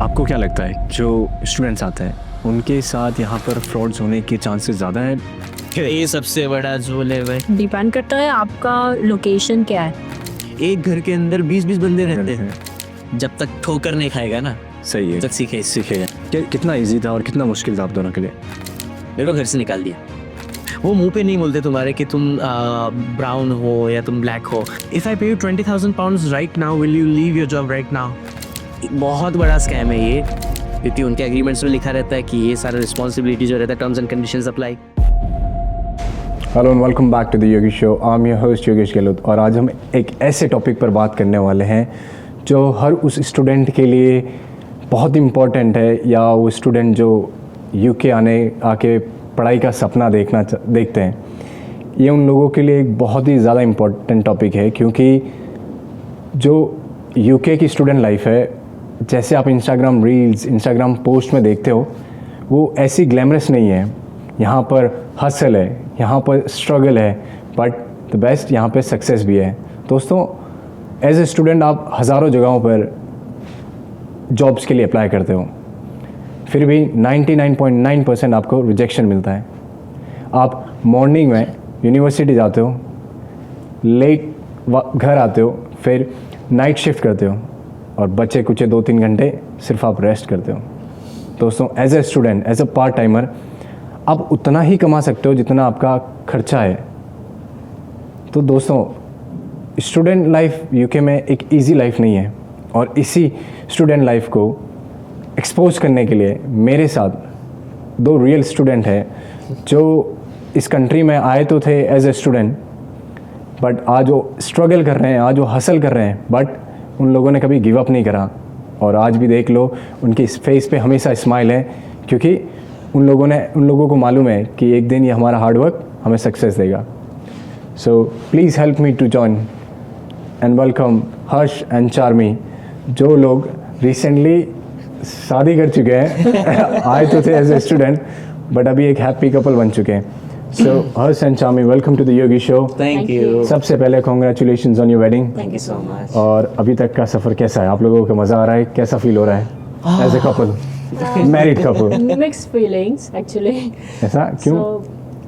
आपको क्या लगता है जो स्टूडेंट्स आते हैं उनके साथ यहाँ पर फ्रॉड्स होने के चांसेस ज़्यादा हैं? ये सबसे बड़ा झोल है भाई। डिपेंड करता है आपका लोकेशन क्या है। एक घर के अंदर 20-20 बंदे रहते हैं, जब तक ठोकर नहीं खाएगा ना सही है। तब तक सीखेगा। कितना इजी था और कितना मुश्किल था आप दोनों के लिए? मेरे को घर से निकाल दिया। वो मुंह पे नहीं बोलते तुम्हारे कि तुम ब्राउन हो या तुम ब्लैक हो। इफ आई पे you 20,000 pounds right now, will you leave your job right now? बहुत बड़ा स्कैम है ये, क्योंकि उनके एग्रीमेंट्स में लिखा रहता है कि ये सारा रिस्पॉन्सिबिलिटी जो रहता है, terms and conditions apply. Hello and welcome back to the Yogi show. I am your host Yogesh Gehlot और आज हम एक ऐसे टॉपिक पर बात करने वाले हैं जो हर उस स्टूडेंट के लिए बहुत इम्पॉर्टेंट है, या वो स्टूडेंट जो यूके आके पढ़ाई का सपना देखते हैं। ये उन लोगों के लिए एक बहुत ही ज़्यादा इम्पॉर्टेंट टॉपिक है, क्योंकि जो यूके की स्टूडेंट लाइफ है, जैसे आप इंस्टाग्राम रील्स, इंस्टाग्राम पोस्ट में देखते हो, वो ऐसी ग्लैमरस नहीं है। यहाँ पर हसल है, यहाँ पर स्ट्रगल है, बट द बेस्ट यहाँ पे सक्सेस भी है। दोस्तों, एज ए स्टूडेंट आप हज़ारों जगहों पर जॉब्स के लिए अप्लाई करते हो, फिर भी 99.9% आपको रिजेक्शन मिलता है। आप मॉर्निंग में यूनिवर्सिटी जाते हो, लेट घर आते हो, फिर नाइट शिफ्ट करते हो और बचे कुछ 2-3 घंटे सिर्फ आप रेस्ट करते हो। दोस्तों, as a student, as a part timer आप उतना ही कमा सकते हो जितना आपका खर्चा है। तो दोस्तों, स्टूडेंट लाइफ यूके में एक इजी लाइफ नहीं है, और इसी स्टूडेंट लाइफ को एक्सपोज करने के लिए मेरे साथ 2 रियल स्टूडेंट हैं जो इस कंट्री में आए तो थे एज ए स्टूडेंट, बट आज वो स्ट्रगल कर रहे हैं, आज वो हसल कर रहे हैं, बट उन लोगों ने कभी गिव अप नहीं करा। और आज भी देख लो, उनकी फेस पे हमेशा स्माइल है, क्योंकि उन लोगों को मालूम है कि एक दिन ये हमारा हार्डवर्क हमें सक्सेस देगा। So please help me to join and welcome Harsh and Charmi, जो लोग रिसेंटली शादी कर चुके हैं। आए तो थे एज ए स्टूडेंट, बट अभी एक हैप्पी कपल बन चुके हैं। So Harsh and Charmi, welcome to the Yogi show. Thank you. सबसे पहले congratulations on your wedding. Thank you so much. और अभी तक का सफ़र कैसा है? आप लोगों को मज़ा आ रहा है? कैसा फील हो रहा है as a couple, married couple? Mixed feelings actually. ऐसा क्यों?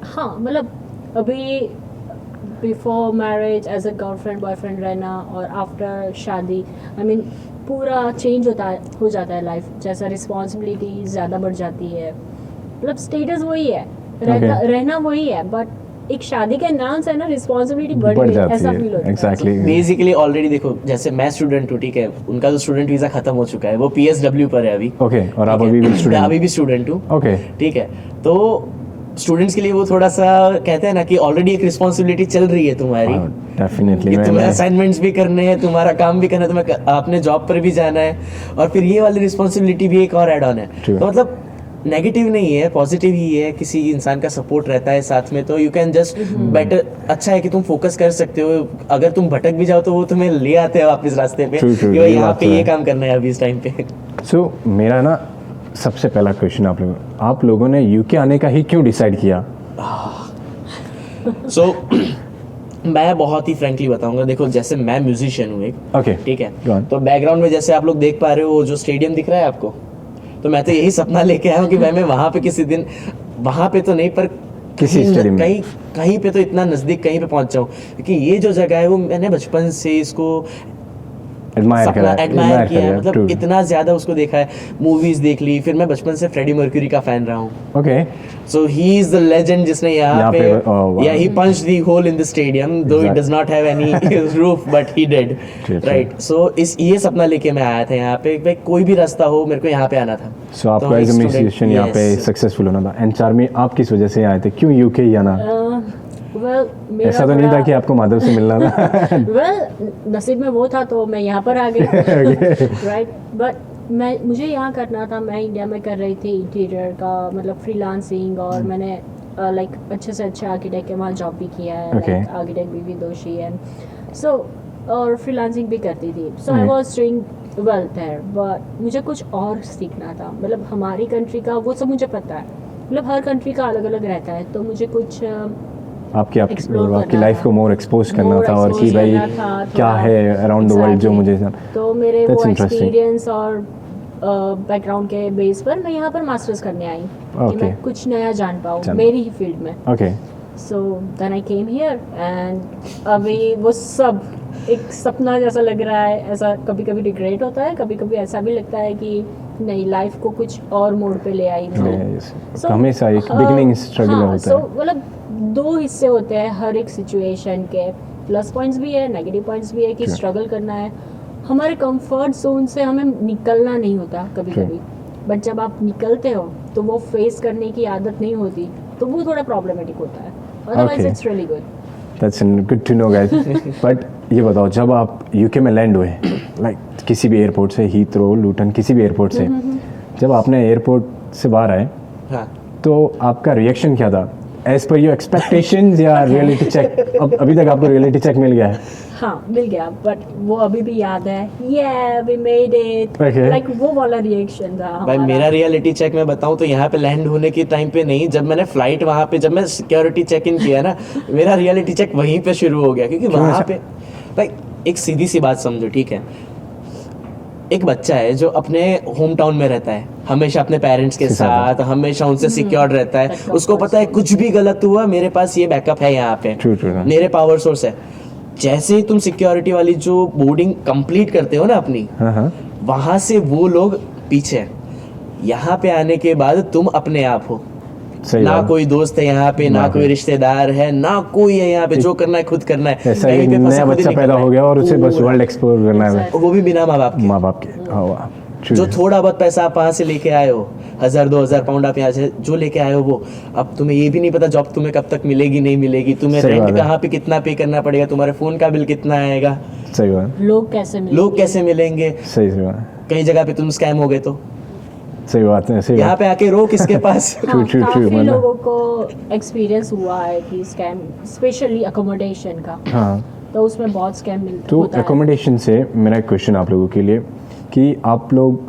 हाँ, मतलब अभी before marriage as a girlfriend boyfriend रहना, और आफ्टर शादी आई मीन पूरा चेंज हो जाता है लाइफ। जैसा रिस्पॉन्सिबिलिटी ज़्यादा बढ़ जाती है, मतलब स्टेटस वही है, रहना वही है, बट एक शादी के नाम से ना रिस्पॉन्सिबिलिटी बढ़ जाती है, ऐसा फील होता है। एग्जैक्टली। बेसिकली ऑलरेडी देखो, जैसे मैं स्टूडेंट हूँ, ठीक है, उनका जो स्टूडेंट वीज़ा खत्म हो चुका है, वो PSW पर है अभी। ओके, और आप अभी भी स्टूडेंट? अभी भी स्टूडेंट हूँ। ओके, ठीक है। तो स्टूडेंट्स के लिए वो थोड़ा सा कहते हैं ना कि ऑलरेडी एक रिस्पॉन्सिबिलिटी चल रही है तुम्हारी। डेफिनेटली। तुम्हें असाइनमेंट्स भी करने हैं, तुम्हारा काम भी करना है, तुम्हें अपने जॉब पर भी जाना है, और फिर ये वाली रिस्पॉन्सिबिलिटी भी एक और ऐड ऑन है। तो मतलब नेगेटिव नहीं है, पॉजिटिव ही है। किसी इंसान का सपोर्ट रहता है साथ में, तो यू कैन जस्ट बेटर। अच्छा है कि तुम फोकस कर सकते हो। अगर तुम भटक भी जाओ तो वो तुम्हें ले आते हैं वापस रास्ते पे कि भाई यहाँ पे ये काम करना है अभी इस टाइम पे। सो मेरा ना सबसे पहला क्वेश्चन आप लोगों ने यूके आने का ही क्यों डिसाइड किया? सो मैं बहुत ही फ्रैंकली बताऊंगा। देखो, जैसे मैं म्यूजिशियन हूँ एक, ओके, ठीक है, तो बैकग्राउंड में जैसे आप लोग देख पा रहे हो जो स्टेडियम दिख रहा है आपको, तो मैं तो यही सपना लेके आया हूँ कि मैं वहाँ पे किसी दिन, वहाँ पे तो नहीं पर कहीं पे तो इतना नजदीक कहीं पे पहुंच जाऊँ, क्योंकि ये जो जगह है वो मैंने बचपन से इसको एडमायर किया है। मतलब इतना ज्यादा उसको देखा है, मूवीज देख ली, फिर मैं बचपन से फ्रेडी मर्क्यूरी का फैन रहा हूँ। Okay, so he is the legend जिसने यहाँ पे या he punched the hole in the stadium, though it does not have any roof, but he did, right. So ये सपना लेके मैं आया था यहाँ पे, भाई कोई भी रास्ता हो मेरे को यहाँ पे आना था। सो आपका एज अ म्यूजिशियन यहाँ पे सक्सेसफुल होना था। एंड चार्मी, आप किस वजह से आए थे? क्यों यूके ही आना? ऐसा तो नहीं था कि आपको माधव से मिलना था? नसीब में वो था तो मैं यहाँ पर आ गई। राइट, बट मुझे यहाँ करना था। मैं इंडिया में कर रही थी इंटीरियर का, मतलब फ्रीलांसिंग, और मैंने लाइक अच्छे से अच्छे आर्किटेक्ट के वहाँ जॉब भी किया है, लाइक आर्किटेक्ट बीवी दोषी, एंड सो और फ्रीलांसिंग भी करती थी। So I was doing well there, but मुझे कुछ और सीखना था। मतलब हमारी कंट्री का वो सब मुझे पता है, मतलब हर कंट्री का अलग अलग रहता है, तो मुझे कुछ आपकी लाइफ को मोर एक्सपोज करना था, और कि भाई क्या है अराउंड द वर्ल्ड जो मुझे। तो मेरे वो एक्सपीरियंस और बैकग्राउंड के बेस पर मैं यहाँ पर मास्टर्स करने आई कि Okay. मैं कुछ नया जान पाऊँ जान- मेरी ही फील्ड में. Okay so then I came here and अभी वो सब एक सपना जैसा लग रहा है. ऐसा कभी कभी रिग्रेट होता है, कभी कभी ऐसा भी लगता है कि नहीं, लाइफ को कुछ और मोड़ पे ले आई मैं. So, हमेशा एक बिगिनिंग स्ट्रगल होता so, है. मतलब दो हिस्से होते हैं हर एक सिचुएशन के. प्लस पॉइंट्स भी है, नेगेटिव पॉइंट्स भी है कि Sure. स्ट्रगल करना है. हमारे कंफर्ट जोन से हमें निकलना नहीं होता कभी Sure. कभी, बट जब आप निकलते हो तो वो फेस करने की आदत नहीं होती, तो वो थोड़ा प्रॉब्लमेटिक होता है. Otherwise Okay. It's really good. That's good to know guys. But ये बताओ, जब आप यूके में लैंड हुए, लाइक किसी भी एयरपोर्ट से, हीथ्रो, लूटन, किसी भी एयरपोर्ट से, जब आपने एयरपोर्ट से बाहर आए हाँ. तो आपका रिएक्शन क्या था? एज पर योर एक्सपेक्टेशंस या रियलिटी चेक? अब अभी तक आपको रियलिटी चेक मिल गया है? हाँ, मिल गया, बट वो अभी भी याद है. Yeah, we made it. Okay. Like वो वाला रिएक्शन था भाई हमारा. मेरा रियलिटी चेक मैं बताऊं तो यहाँ पे लैंड होने के टाइम पे नहीं, जब मैंने फ्लाइट वहाँ पे, जब मैं सिक्योरिटी चेक इन किया ना, मेरा रियलिटी चेक वहीं पे शुरू हो गया. क्योंकि वहाँ पे भाई एक सीधी सी बात समझो, ठीक है, एक बच्चा है जो अपने होम टाउन में रहता है, हमेशा अपने पेरेंट्स के साथ, हमेशा उनसे सिक्योर्ड रहता है. Backup उसको पता है कुछ भी गलत हुआ मेरे पास ये बैकअप है, यहाँ पे True, true, हाँ. मेरे पावर सोर्स है. जैसे ही तुम सिक्योरिटी वाली जो बोर्डिंग कंप्लीट करते हो ना अपनी, हाँ हाँ. वहां से वो लोग पीछे हैं. यहाँ पे आने के बाद तुम अपने आप हो. सही ना बात. कोई दोस्त है यहाँ पे, ना ना कोई कोई. रिश्तेदार है, ना कोई है यहाँ पे. जो करना है खुद करना है. ऐसा कहीं एक पे फंसे नया खुद ही बच्चा निकलना पैदा है. हो गया और उसे बस पूरा. वर्ल्ड एक्सप्लोर करना है. वो भी बिना माँ बाप के. माँ बाप के. हाँ वाह. True. जो थोड़ा बहुत पैसा आप वहाँ से लेके आए हो, 1000-2000 पाउंड आप यहाँ से जो लेके आए हो, वो अब तुम्हें ये भी नहीं पता जॉब तुम्हें कब तक मिलेगी नहीं मिलेगी, तुम्हें सही बात रेंट है. कहाँ पे कितना पे करना पड़ेगा, तुम्हारे फोन का बिल कितना आएगा, सही बात. लोग कैसे मिलेंगे? लोग कैसे मिलेंगे, सही सही बात. कई जगह पे तुम स्कैम हो गए तो सही बात है. सही यहाँ बात. पे आके रो किसके पास. हाँ, True, true, काफी मतलब- लोगों को एक्सपीरियंस हुआ है कि स्कैम, स्पेशली अकोमोडेशन का, हाँ. तो उसमें बहुत स्कैम मिलता तो होता है. एकोमोडेशन से मेरा एक क्वेश्चन आप लोगों के लिए कि आप लोग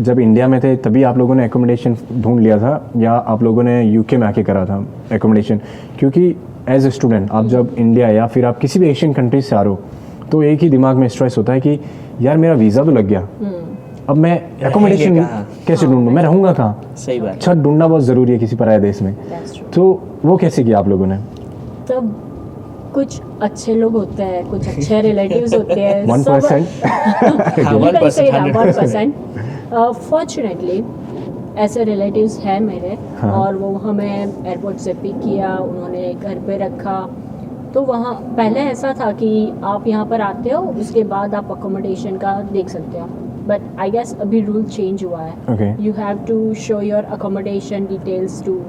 जब इंडिया में थे तभी आप लोगों ने एकोमोडेशन ढूंढ लिया था या आप लोगों ने यूके में आके करा था एकोमोडेशन? क्योंकि एज ए स्टूडेंट आप जब इंडिया या फिर आप किसी भी एशियन कंट्री से आ रहे हो तो एक ही दिमाग में स्ट्रेस होता है कि यार मेरा वीज़ा तो लग गया, अब मैं एकोमोडेशन कहाँ? कैसे ढूंढूं, मैं रहूँगा कहाँ? सही बात. छत ढूंढना बहुत ज़रूरी है किसी पराये देश में. That's true. तो वो कैसे किया आप लोगों ने? तब कुछ अच्छे लोग होते हैं, कुछ अच्छे रिलेटिव्स होते हैं. 1%? हाँ, 1%. फॉर्चुनेटली ऐसे रिलेटिव्स हैं मेरे, हाँ. और वो हमें एयरपोर्ट से पिक किया, उन्होंने घर पे रखा. तो वहाँ पहले ऐसा था कि आप यहाँ पर आते हो, उसके बाद आप अकोमोडेशन का देख सकते हो, बट आई गेस अभी रूल चेंज हुआ है. Okay. You have to show your accommodation details to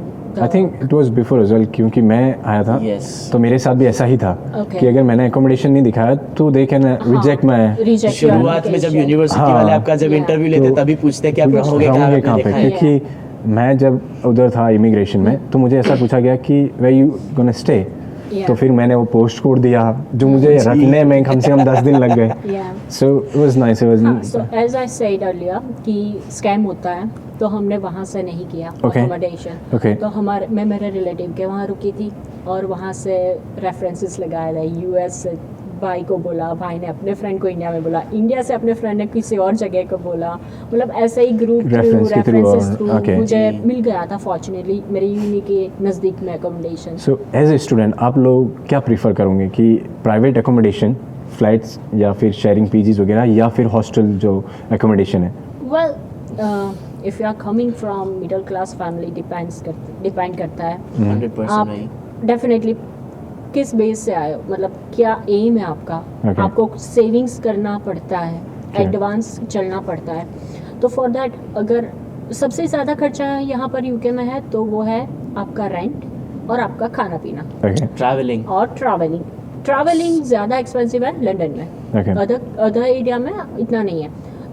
I think it was before as well, क्योंकि मैं आया था Yes. तो मेरे साथ भी ऐसा ही था Okay. कि अगर मैंने एकोमोडेशन नहीं दिखाया तो दे कैन रिजेक्ट माई. शुरुआत में जब यूनिवर्सिटी हाँ. वाले आपका जब तो- इंटरव्यू लेते तभी पूछते कि आप रहोगे कहाँ, रहूंगे आपने कहाँ पे, देखा है. क्योंकि मैं जब उधर था इमिग्रेशन में तो मुझे ऐसा पूछा गया कि way you gonna stay, Yeah. तो फिर मैंने वो पोस्ट कोड दिया जो मुझे रखने में कम से कम 10 दिन लग गए. Yeah. So it was nice. It हाँ, was so as I said earlier कि स्कैम होता है, तो हमने वहाँ से नहीं किया Okay. अकोमोडेशन. Okay. तो मैं मेरे रिलेटिव के वहाँ रुकी थी, और वहाँ से रेफरेंसेस लगाए थे. यूएस से भाई को बोला, भाई ने अपने फ्रेंड को इंडिया में बोला, इंडिया से अपने फ्रेंड ने किसी और जगह को बोला. मतलब ऐसे ही ग्रुप Reference के through रेफरेंसेस और- थ्रू okay. मुझे मिल गया था फॉर्चुनेटली मेरी यूनि के नज़दीक में accommodation. So as a student आप लोग क्या प्रीफर करोगे कि प्राइवेट एकोमोडेशन, फ्लाइट्स, या फिर शेयरिंग पीजीज वगैरह, या फिर हॉस्टल जो एकोमोडेशन है? Well, if you are coming from middle class family, depend करता है 100% आप नहीं. डेफिनेटली किस बेस से आए हो, मतलब क्या एम है आपका. Okay. आपको सेविंग्स करना पड़ता है, Okay. एडवांस चलना पड़ता है. तो फॉर दैट अगर सबसे ज़्यादा खर्चा यहाँ पर यूके में है तो वो है आपका रेंट और आपका खाना पीना ओके. ट्रैवलिंग. और ट्रैवलिंग ज़्यादा एक्सपेंसिव है लंदन में. Okay. अदर एरिया में इतना नहीं है.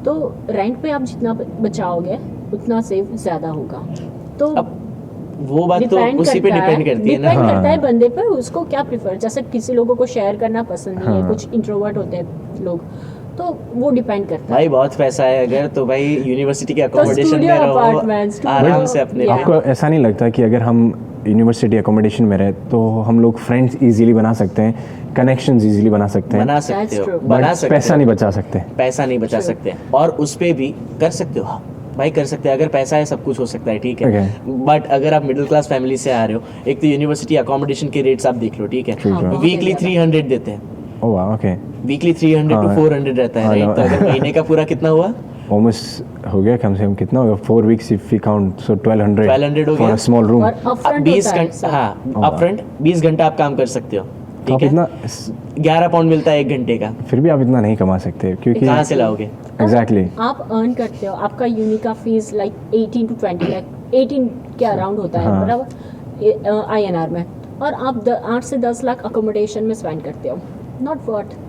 तो रेंट पे आप जितना बचाओगे उतना सेव ज़्यादा होगा. तो अब वो बात तो डिपेंड उसी पे डिपेंड करती है ना. डिपेंड हाँ. करता है बंदे पर, उसको क्या प्रिफर. जैसे किसी लोगों को शेयर करना पसंद नहीं है, हाँ. कुछ इंट्रोवर्ट होते हैं लोग, तो वो डिपेंड करता है. भाई बहुत पैसा है अगर, तो भाई यूनिवर्सिटी के तो अकोमोडेशन में studio रहो apartments, आराम से studio- अपने. Yeah. आपको ऐसा नहीं लगता कि अगर हम यूनिवर्सिटी एकोमोडेशन में रहे तो हम लोग फ्रेंड्स इजीली बना सकते हैं, कनेक्शंस इजीली बना सकते हैं, बना सकते That's हो, true. बना बट सकते पैसा हो. नहीं बचा सकते? पैसा नहीं बचा True. सकते, और उस पे भी कर सकते हो. भाई कर सकते हैं, अगर पैसा है सब कुछ हो सकता है, ठीक है। Okay. बट अगर आप मिडिल क्लास फैमिली से आ रहे हो, एक तो यूनिवर्सिटी अकोमोडेशन के रेट्स आप देख लो, ठीक है, True, true. वीकली 300 देते हैं, ओह वाह, ओके, वीकली 300 टू हाँ। 400 रहता है, हाँ, राइट। तो अगर महीने का पूरा कितना हुआ, ऑलमोस्ट हो गया कम से कम, कितना होगा 4 weeks इफ वी काउंट, सो 1200 1200 हो फॉर गया। A small room. और अपफ्रंट 20 होता है घंटे, सब। हाँ वाह। अपफ्रंट 20 घंटा आप काम कर सकते हो, तो ठीक आप है। इतना 11 पाउंड मिलता है 1 घंटे का, फिर भी आप इतना नहीं कमा सकते, क्योंकि कहाँ से लाओगे? एग्जैक्टली आप अर्न करते हो, आपका यूनी का फीस लाइक 18 to 20 लाइक 18 के अराउंड होता है, हाँ। मतलब INR में, और आप 8 से 10 लाख अकोमोडेशन में स्पेंड करते हो, नॉट वॉट।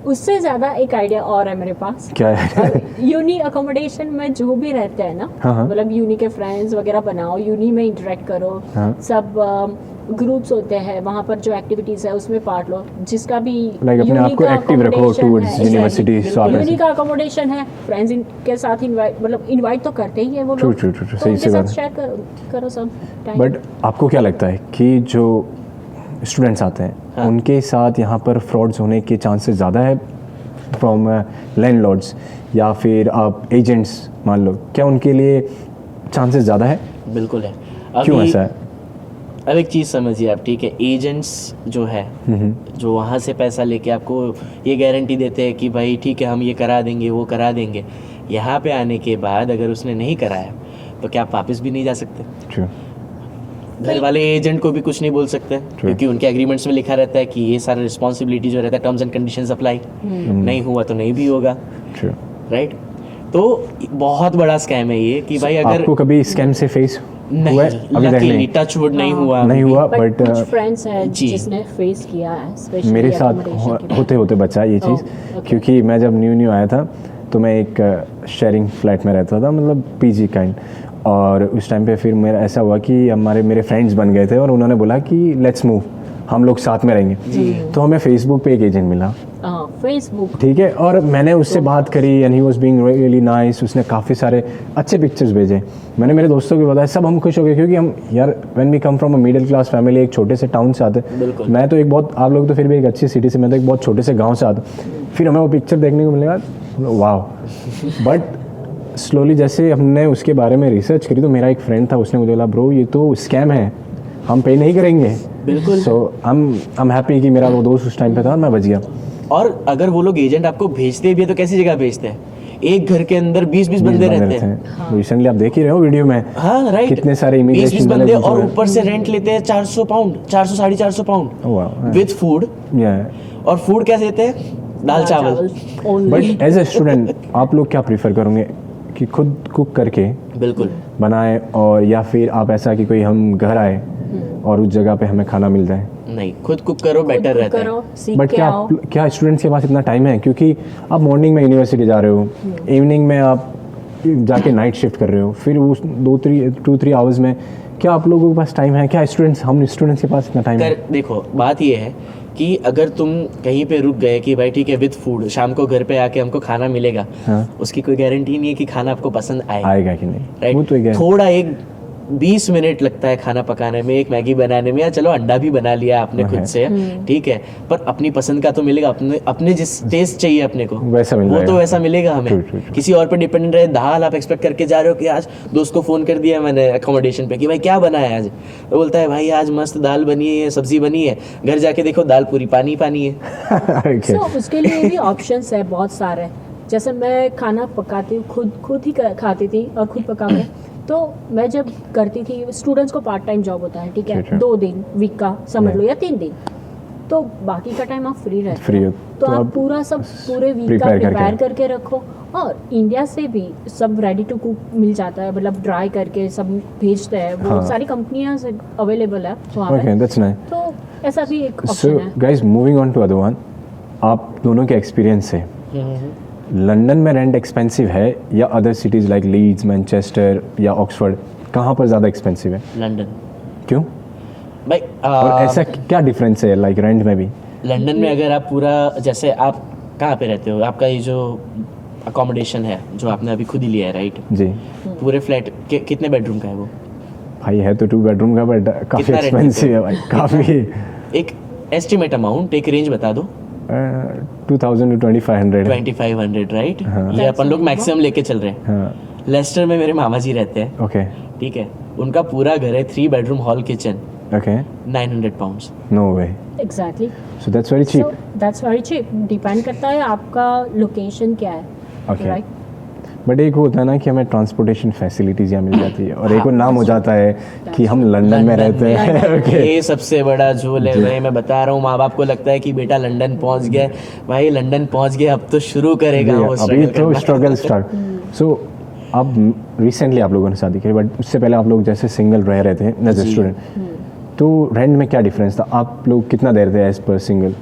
उससे ज़्यादा एक आइडिया और है मेरे पास। क्या है? यूनी अकोमोडेशन में जो भी रहते हैं ना, हाँ, हाँ। मतलब यूनी के फ्रेंड्स वगैरह बनाओ, यूनी में इंटरेक्ट करो, हाँ। सब ग्रुप्स होते हैं वहाँ पर, जो एक्टिविटीज़ है उसमें पार्ट लो, जिसका भी Like अपने आप को uni का active रखो accommodation towards है, university, exactly। so आप uni ऐसे- का अकोमोडेशन है, फ्रेंड्स के साथ इनवाइट, मतलब इनवाइट तो करते ही है वो True, लोग, true, true, true, तो सही उनके से साथ बात है। शेयर करो सब टाइम। बट आपको क्या लगता है कि जो स्टूडेंट्स आते हैं, हाँ। उनके साथ यहाँ पर फ्रॉड्स होने के चांसेस ज़्यादा है फ्रॉम लैंडलॉर्ड्स, या फिर आप एजेंट्स मान लो, क्या उनके लिए चांसेस ज़्यादा है? बिल्कुल है। क्यों अभी- ऐसा है? अब एक चीज़ समझिए आप, ठीक है, एजेंट्स जो है, जो वहाँ से पैसा लेके आपको ये गारंटी देते हैं कि भाई ठीक है हम ये करा देंगे, वो करा देंगे, यहाँ पे आने के बाद अगर उसने नहीं कराया तो क्या आप वापस भी नहीं जा सकते? True. घर वाले एजेंट को भी कुछ नहीं बोल सकते, क्योंकि उनके एग्रीमेंट्स में लिखा रहता है कि ये सारा रिस्पॉन्सिबिलिटी जो रहता है, टर्म्स एंड कंडीशंस अप्लाई, नहीं हुआ तो नहीं भी होगा, True. राइट। तो बहुत बड़ा स्कैम है ये कि भाई अगर आपको कभी स्कैम से फेस नहीं, हुआ है? अभी तक लकीली नहीं, टच वुड नहीं हाँ। हुआ, नहीं हुआ, बट बट कुछ फ्रेंड्स हैं जी। जिसने फेस किया है, स्पेशली मेरे साथ होते होते बचा ये चीज़, okay. क्योंकि मैं जब न्यू आया था तो मैं एक शेयरिंग फ्लैट में रहता था, मतलब पीजी काइंड, और उस टाइम पे फिर मेरा ऐसा हुआ कि मेरे फ्रेंड्स बन गए थे और उन्होंने बोला कि लेट्स मूव, हम लोग साथ में रहेंगे। तो हमें फेसबुक पे एक एजेंट मिला, फेसबुक, ठीक है, और मैंने उससे बात करी and he was being really nice. उसने काफ़ी सारे अच्छे पिक्चर्स भेजे, मैंने मेरे दोस्तों को बताया, सब हम खुश हो गए, क्योंकि हम यार when we come from a middle class family, एक छोटे से टाउन से आते, बिल्कुल। मैं तो एक बहुत, आप लोग तो फिर भी एक अच्छी सिटी से, मैं तो एक बहुत छोटे से गांव से आता, फिर हमें वो पिक्चर देखने को मिलेगा, वाह। बट स्लोली जैसे हमने उसके बारे में रिसर्च करी, तो मेरा एक फ्रेंड था, उसने मुझे बोला ब्रो ये तो स्कैम है, हम पे नहीं करेंगे। बिल्कुल। सो आई एम हैप्पी कि मेरा वो दोस्त उस टाइम पे था और मैं बच गया। और अगर वो लोग एजेंट आपको भेजते भी है तो कैसी जगह भेजते हैं? एक घर के अंदर 20-20 बंदे रहते हैं। रिसेंटली आप देख ही रहे हो वीडियो में, हाँ राइट, कितने सारे 20 इमिग्रेशन बंदे, और ऊपर से रेंट लेते हैं 400 पाउंड, 400 450 पाउंड विद फूड। और फूड क्या देते हैं? दाल चावल। बट एज ए स्टूडेंट आप लोग क्या प्रीफर करोगे, कि खुद कुक करके बिल्कुल बनाए, और या फिर आप ऐसा कि कोई हम घर आए और उस जगह पे हमें खाना मिल जाए? नहीं, खुद कुक करो, बेटर रहता है। सीख बट के क्या आओ। क्या स्टूडेंट्स के पास इतना टाइम है? क्योंकि आप मॉर्निंग में यूनिवर्सिटी जा रहे हो, इवनिंग में आप जाके नाइट शिफ्ट कर रहे हो, फिर उस 2-3 आवर्स में क्या आप लोगों के पास टाइम है? क्या हम स्टूडेंट्स के पास इतना टाइम है? देखो बात ये है कि अगर तुम कहीं पे रुक गए कि भाई ठीक है विद फूड, शाम को घर पे आके हमको खाना मिलेगा, हाँ। उसकी कोई गारंटी नहीं है कि खाना आपको पसंद आएगा कि नहीं, राइट। वो तो एक है। थोड़ा एक 20 मिनट लगता है खाना पकाने में, एक मैगी बनाने में, या चलो अंडा भी बना लिया आपने खुद से, ठीक है, पर अपनी पसंद का तो मिलेगा, अपने जिस टेस्ट चाहिए अपने को वैसा मिल वो जाएगा। तो वैसा मिलेगा True, हमें। true, true. किसी और पे डिपेंडेंट रहे, दाल आप एक्सपेक्ट करके जा रहे हो कि आज दोस्त को फोन कर दिया मैंने अकोमोडेशन पे कि भाई क्या बना है आज, वो बोलता है भाई आज मस्त दाल बनी है, सब्जी बनी है, घर जाके देखो दाल पूरी पानी पानी है। Okay. So, उसके लिए भी ऑप्शंस है बहुत सारे। जैसे मैं खाना पकाती हूँ, खुद ही खाती थी और खुद पका के, तो मैं जब करती थी, स्टूडेंट्स को पार्ट टाइम जॉब होता है, ठीक है, अच्छा। 2 दिन वीक का समझ लो, या 3 दिन, तो बाकी का टाइम आप फ्री रहते हो, तो आप पूरे वीक का प्रिपेयर करके रखो। और इंडिया से भी सब रेडी टू कुक मिल जाता है, मतलब ड्राई करके सब भेजते हैं, वो हाँ। सारी कंपनियां से अवेलेबल है वहाँ पे। Okay, that's nice. तो ऐसा भी एक So ऑप्शन है। guys, moving on to other one, आप दोनों के एक्सपीरियंस से लंदन में रेंट एक्सपेंसिव है या other cities like Leeds, Manchester या ऑक्सफोर्ड, कहाँ पर ज़्यादा एक्सपेंसिव है? लंदन क्यों? भाई और ऐसा क्या डिफरेंस है लाइक रेंट में भी? लंदन में अगर आप पूरा, जैसे आप कहाँ पे रहते हो, आपका ये जो अकोमोडेशन है जो आपने अभी खुद ही लिया है, राइट, जी पूरे फ्लैट कितने बेडरूम का है वो? भाई है तो 2 बेडरूम का, बट काफ़ी कितना rent एक्सपेंसिव है भाई, काफ़ी। एक एस्टिमेट अमाउंट, एक रेंज बता दो। 2000 to 2500। 2500, राइट, हाँ। ये अपन लोग मैक्सिमम लेके चल रहे हैं। हाँ, लेस्टर में मेरे मामा जी रहते हैं, ओके ठीक है, उनका पूरा घर है 3 bedroom hall kitchen, okay 900 pounds. No way, exactly, so that's very cheap. That's very cheap. Depend करता है आपका लोकेशन क्या है, Okay. राइट? बट एक होता है ना कि हमें ट्रांसपोर्टेशन फैसिलिटीज यहाँ मिल जाती है, और एक वो नाम हो जाता है कि हम लंदन में रहते हैं। ओके, ये सबसे बड़ा झोल है भाई, मैं बता रहा हूँ। माँ बाप को लगता है कि बेटा लंदन पहुँच गया, भाई लंदन पहुँच गया, अब तो शुरू करेगा वो अभी struggle तो करना। Struggle start. सो अब रिसेंटली आप लोगों ने शादी करी, बट उससे पहले आप लोग जैसे सिंगल रह रहे थे एज ए जी। स्टूडेंट, तो रेंट में क्या डिफरेंस था? आप लोग कितना दे रहे थे एज पर सिंगल?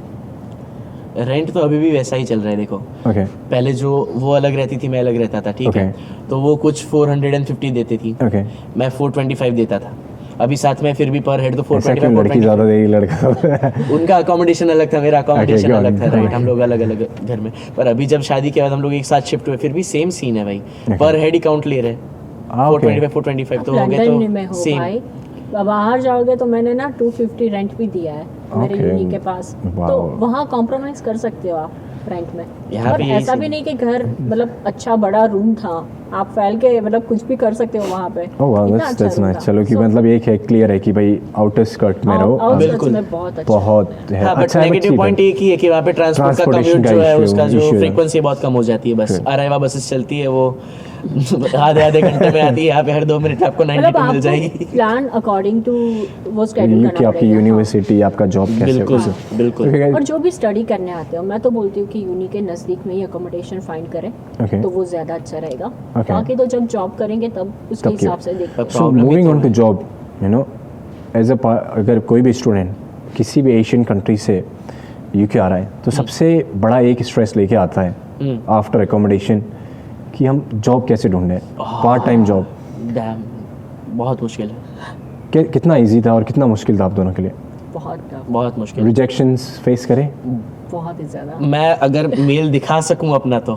रेंट तो अभी भी वैसा ही चल रहा है, देखो ओके पहले जो वो अलग रहती थी, मैं अलग रहता था, ठीक है, तो वो कुछ 450 देती थी, ओके, मैं 425 देता था। अभी साथ में फिर भी पर हेड तो ऐसा 425 क्यों? लड़की 425। ज़्यादा देगी, लड़का उनका अकोमोडेशन अलग था, मेरा अकोमोडेशन Okay, अलग था, got it. राइट, हम लोग अलग अलग घर में। पर अभी जब शादी के बाद हम लोग एक साथ शिफ्ट हुए, फिर भी सेम सीन है भाई, पर हेड ही काउंट ले रहे हैं। 425 तो हो गए, लंदन में तो हो सेम। भाई, बाहर जाओगे तो मैंने ना 250 रेंट भी दिया है मेरे Okay. यूनी के पास, Wow. तो वहाँ कॉम्प्रोमाइज कर सकते हो आप रेंट में। यहाँ और पे यही ऐसा भी सीन। नहीं कि घर मतलब अच्छा बड़ा रूम था, आप फैल के मतलब कुछ भी कर सकते हो वहाँ पे। ओह वाह, इतना दैट्स अच्छा room नाइस। था। चलो कि So, मतलब एक है, क्लियर है कि भाई आउटर स्कर्ट में रहो, outskirts बिल्कुल। में बहुत अच्छा। बहुत है, हाँ, बट अच्छा है, but नेगेटिव cheap पॉइंट है। एक ही है कि वहाँ पे ट्रांसपोर्ट का Transportation कम्यूट जो का है, issue- उसका जो issue है। फ्रीक्वेंसी बहुत कम हो जाती है, बस True. अरेवा बसेस चलती है, वो आधे आधे घंटे में आती है, यहाँ पे हर 2 मिनट आपको मतलब 92 मिल आपको जाएगी। प्लान अकॉर्डिंग टू वो शेड्यूल कि करना आपकी पड़ेगा। हाँ। यूनिवर्सिटी, आपका जॉब कैसे है, बिल्कुल, उसे- बिल्कुल। Okay, guys, और जो भी स्टडी करने आते हो, मैं तो बोलती हूँ कि यूनी के नज़दीक में ही अकोमोडेशन फाइंड करें, Okay. तो वो ज़्यादा अच्छा रहेगा। Okay. बाकी तो जब जॉब करेंगे तब उसके तब हिसाब से देखते हैं। सो Problem भी मूविंग तो ऑन टू है। Job, you know, as a अगर कोई भी स्टूडेंट किसी भी एशियन कंट्री से यूके आ रहा है, तो सबसे बड़ा एक स्ट्रेस लेके आता है आफ्टर एकोमोडेशन कि हम जॉब कैसे ढूंढें, पार्ट टाइम जॉब। डैम, बहुत मुश्किल है, कितना इजी था और कितना मुश्किल था आप दोनों के लिए? बहुत tough, बहुत मुश्किल। रिजेक्शंस फेस करें? बहुत ही ज़्यादा। मैं अगर मेल दिखा सकूं अपना तो,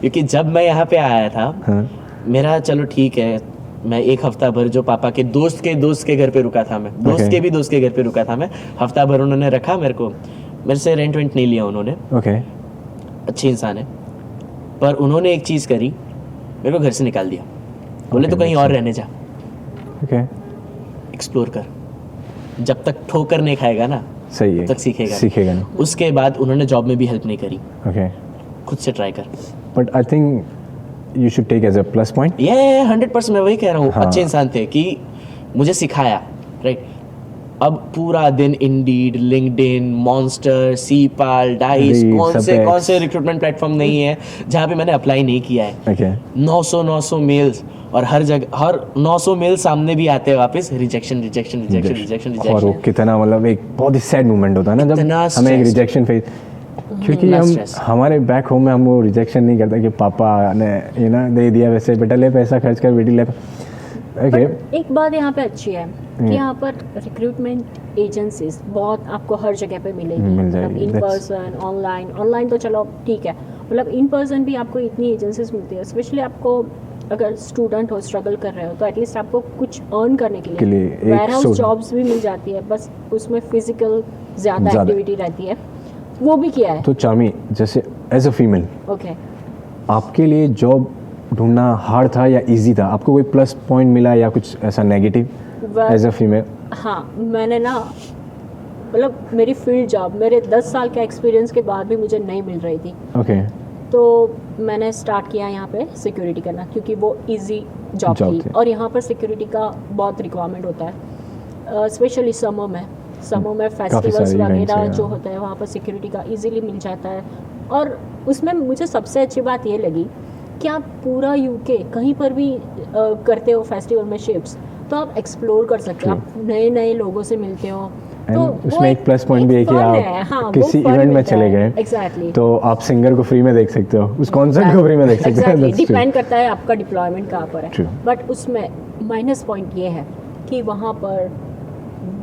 क्योंकि जब मैं यहाँ पे आया था, हाँ, मेरा चलो ठीक है, मैं एक हफ्ता भर जो पापा के दोस्त के घर पे रुका था, मैं दोस्त Okay. के भी दोस्त के घर पे रुका था, मैं हफ्ता भर उन्होंने रखा मेरे को, मेरे से रेंट वेंट नहीं लिया उन्होंने, ओके, अच्छे इंसान है। पर उन्होंने एक चीज़ करी, मेरे को घर से निकाल दिया, बोले Okay, तो कहीं that's और it. रहने जा, ओके, एक्सप्लोर कर, जब तक ठोकर नहीं खाएगा ना सही है, तब तक सीखेगा सीखेगा नहीं। उसके बाद उन्होंने जॉब में भी हेल्प नहीं करी, ओके, खुद से ट्राई कर। But I think you should take as a plus point. ये 100% मैं वही कह रहा हूँ, हाँ। अच्छे इंसान थे कि मुझे सिखाया, राइट। अब पूरा दिन इंडीड, लिंक्डइन, मॉन्स्टर, सीपाल, डाइस, Indeed, कौन Subtext. से रिक्रूटमेंट प्लेटफॉर्म नहीं है जहाँ पे मैंने अप्लाई नहीं किया है। ओके, 900 मेल्स, और हर जगह हर 900 मेल सामने भी आते हैं वापस, रिजेक्शन रिजेक्शन रिजेक्शन रिजेक्शन और वो रिजेक्शन। कितना मतलब एक बहुत ही सैड मोमेंट होता है ना जब इतना हमें एक stressed. रिजेक्शन फेस, क्योंकि इतना हम stress. हमारे बैक होम में हम वो रिजेक्शन नहीं करते कि पापा ने ये ना दे दिया, वैसे बेटा ले पैसा खर्च कर, बेटी ले। ओके, But एक बात यहाँ पे अच्छी है कि यहाँ पर रिक्रूटमेंट एजेंसीज बहुत आपको हर जगह पे मिलेगी, मिल मतलब जाएगी, इन that's- पर्सन, ऑनलाइन तो चलो ठीक है, मतलब इन पर्सन भी आपको इतनी एजेंसीज मिलती है। स्पेशली आपको अगर स्टूडेंट हो, स्ट्रगल कर रहे हो, तो एटलीस्ट आपको कुछ अर्न करने के के लिए लिए एक वेयर हाउस source- जॉब्स भी मिल जाती है, बस उसमें फिजिकल ज़्यादा ज़्यादा। एक्टिविटी रहती है, वो भी किया है। तो चामी जैसे एज अ फीमेल ओके, आपके लिए जॉब ढूंढना हार्ड था या इजी था? आपको कोई प्लस पॉइंट मिला या कुछ ऐसा negative Well, as a female? हाँ, मैंने ना मतलब मेरी फील्ड जॉब मेरे 10 साल के एक्सपीरियंस के बाद भी मुझे नहीं मिल रही थी, ओके, तो मैंने स्टार्ट किया यहाँ पे सिक्योरिटी करना, क्योंकि वो इजी जॉब Job थी थी। और यहाँ पर सिक्योरिटी का बहुत रिक्वायरमेंट होता है, स्पेशली समर में फेस्टिवल्स सारे events वगैरह हैं, जो हाँ। होता है वहाँ पर सिक्योरिटी का इजीली मिल जाता है। और उसमें मुझे सबसे अच्छी बात ये लगी कि आप पूरा यूके कहीं पर भी करते हो फेस्टिवल में शिफ्ट्स, तो आप एक्सप्लोर कर सकते हो, आप नए नए लोगों से मिलते हो। एंड तो उसमें एक प्लस पॉइंट भी है कि आप किसी इवेंट में चले गए एग्जैक्टली, तो आप सिंगर को फ्री में देख सकते हो, उस कॉन्सर्ट को फ्री में देख सकते हो। That's true. डिपेंड करता है आपका डिप्लॉयमेंट कहाँ पर True. है। बट उसमें माइनस पॉइंट ये है कि वहाँ पर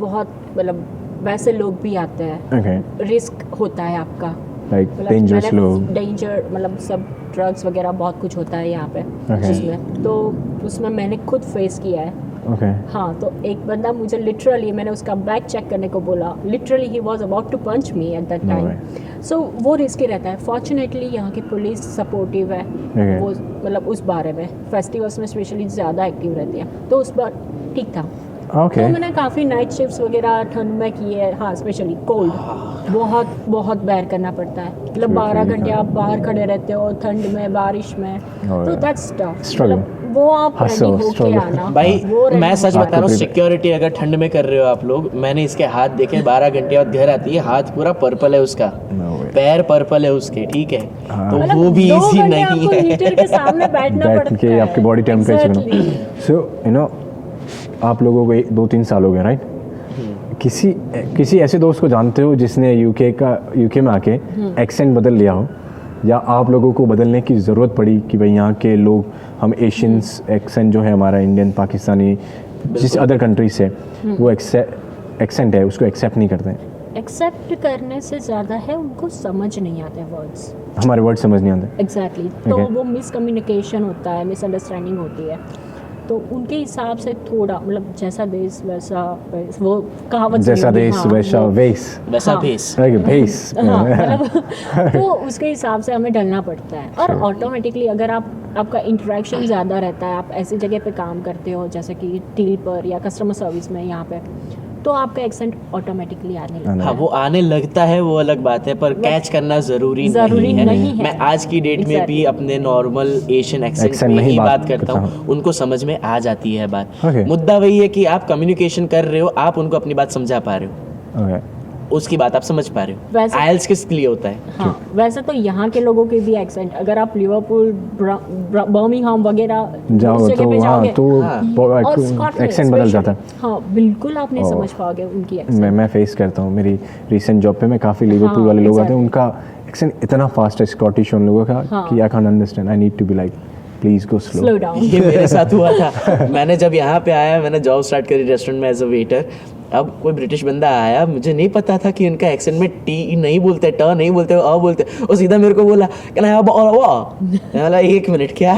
बहुत मतलब वैसे लोग भी आते हैं, Okay, रिस्क होता है आपका, like मतलब dangerous लोग। डेंजर, मतलब सब ड्रग्स वगैरह बहुत कुछ होता है यहाँ पे Okay. उसमें, तो उसमें मैंने खुद फेस किया है। ओके हाँ, तो एक बंदा मुझे लिटरली, मैंने उसका बैग चेक करने को बोला, लिटरली ही was about to punch me at that No time. So वो रिस्की रहता है। फॉर्चुनेटली यहाँ की पुलिस सपोर्टिव है, Okay. वो मतलब उस बारे में फेस्टिवल्स में स्पेशली ज़्यादा एक्टिव रहती है, तो उस बार ठीक था। ओके तो मैंने काफ़ी नाइट शिफ्ट्स वगैरह ठंड में की है। हाँ, स्पेशली कोल्ड बहुत बहुत बेयर करना पड़ता है, मतलब 12 घंटे आप बाहर खड़े रहते हो ठंड में, बारिश में, तो yeah. That's tough. Struggle. वो आप रेडी Hustle, होके struggle. आना भाई वो ready मैं सच होके बता रहा हूँ, आपको सिक्योरिटी अगर ठंड में कर रहे हो आप लोग, मैंने इसके हाथ देखे, 12 घंटे बाद घर आती है, हाथ पूरा पर्पल है उसका, No way. पैर पर्पल है उसके, ठीक है, तो मतलब वो भी 2 इजी घंटे नहीं आपको है। हीटर के सामने बैठना बैठ पड़ता के है, आपके body temperature Exactly. So you know आप लोगों को 2-3 साल हो गए राइट? किसी ऐसे दोस्त को जानते हो जिसने यूके में आके एक्सेंट बदल लिया हो, या आप लोगों को बदलने की ज़रूरत पड़ी कि भाई यहाँ के लोग, हम एशियंस एक्सेंट जो है हमारा इंडियन, पाकिस्तानी, जिस अदर कंट्री से वो एक्सेंट है उसको एक्सेप्ट नहीं करते हैं, एक्सेप्ट करने से ज़्यादा है उनको समझ नहीं आते वर्ड्स। हमारे वर्ड समझ नहीं आते? एग्जैक्टली तो Okay. वो मिसकम्युनिकेशन होता है, मिसअंडरस्टैंडिंग होती है, तो उनके हिसाब से थोड़ा मतलब जैसा देश वैसा वो कहावत जैसा सुनी होगी, देश हाँ, वैसा वो- वेस, वैसा हाँ। भेस। भेस हाँ, मतलब तो उसके हिसाब से हमें ढलना पड़ता है। और ऑटोमेटिकली अगर आपका इंटरेक्शन ज़्यादा रहता है, आप ऐसी जगह पे काम करते हो जैसे कि डील पर या कस्टमर सर्विस में यहाँ पे, तो आपका एक्सेंट ऑटोमेटिकली आने लगता है। हाँ, वो आने लगता है, वो अलग बात है, पर कैच करना जरूरी नहीं है। मैं आज की डेट में भी अपने नॉर्मल एशियन एक्सेंट Accent में में ही ही बात बात करता करता हूँ, उनको समझ में आ जाती है बात। Okay. मुद्दा वही है कि आप कम्युनिकेशन कर रहे हो, आप उनको अपनी बात समझा पा रहे हो, ओके उसकी बात आप समझ पा रहे हो। वैसे- आइल्स किस लिए होता है? हाँ, वैसे तो यहाँ के लोगों के भी एक्सेंट, अगर आप लिवरपूल, बर्मिंघम वगैरह जाओ उस जगह तो पे हाँ जाओगे, तो और स्कॉटलैंड एक्सेंट बदल जाता है। especially, हाँ बिल्कुल आप नहीं और समझ पाओगे उनकी एक्सेंट। मैं फेस करता हूँ, मेरी रिसेंट जॉब पे मैं काफ़ी लिवरपूल हाँ, वाले लोग आते हैं, exactly. उनका एक्सेंट इतना फास्ट है स्कॉटिश उन लोगों का हाँ. कि I can understand, I need to be like please go slow slow. Down. ये मेरे साथ हुआ था। मैंने जब यहाँ पे आया, मैंने जॉब स्टार्ट करी रेस्टोरेंट में एज अ वेटर। अब कोई ब्रिटिश बंदा आया, मुझे नहीं पता था कि उनका एक्सेंट में टी नहीं बोलते, ट नहीं बोलते, अ बोलते। वो सीधा मेरे को बोला कहना है बोला, 1 मिनट क्या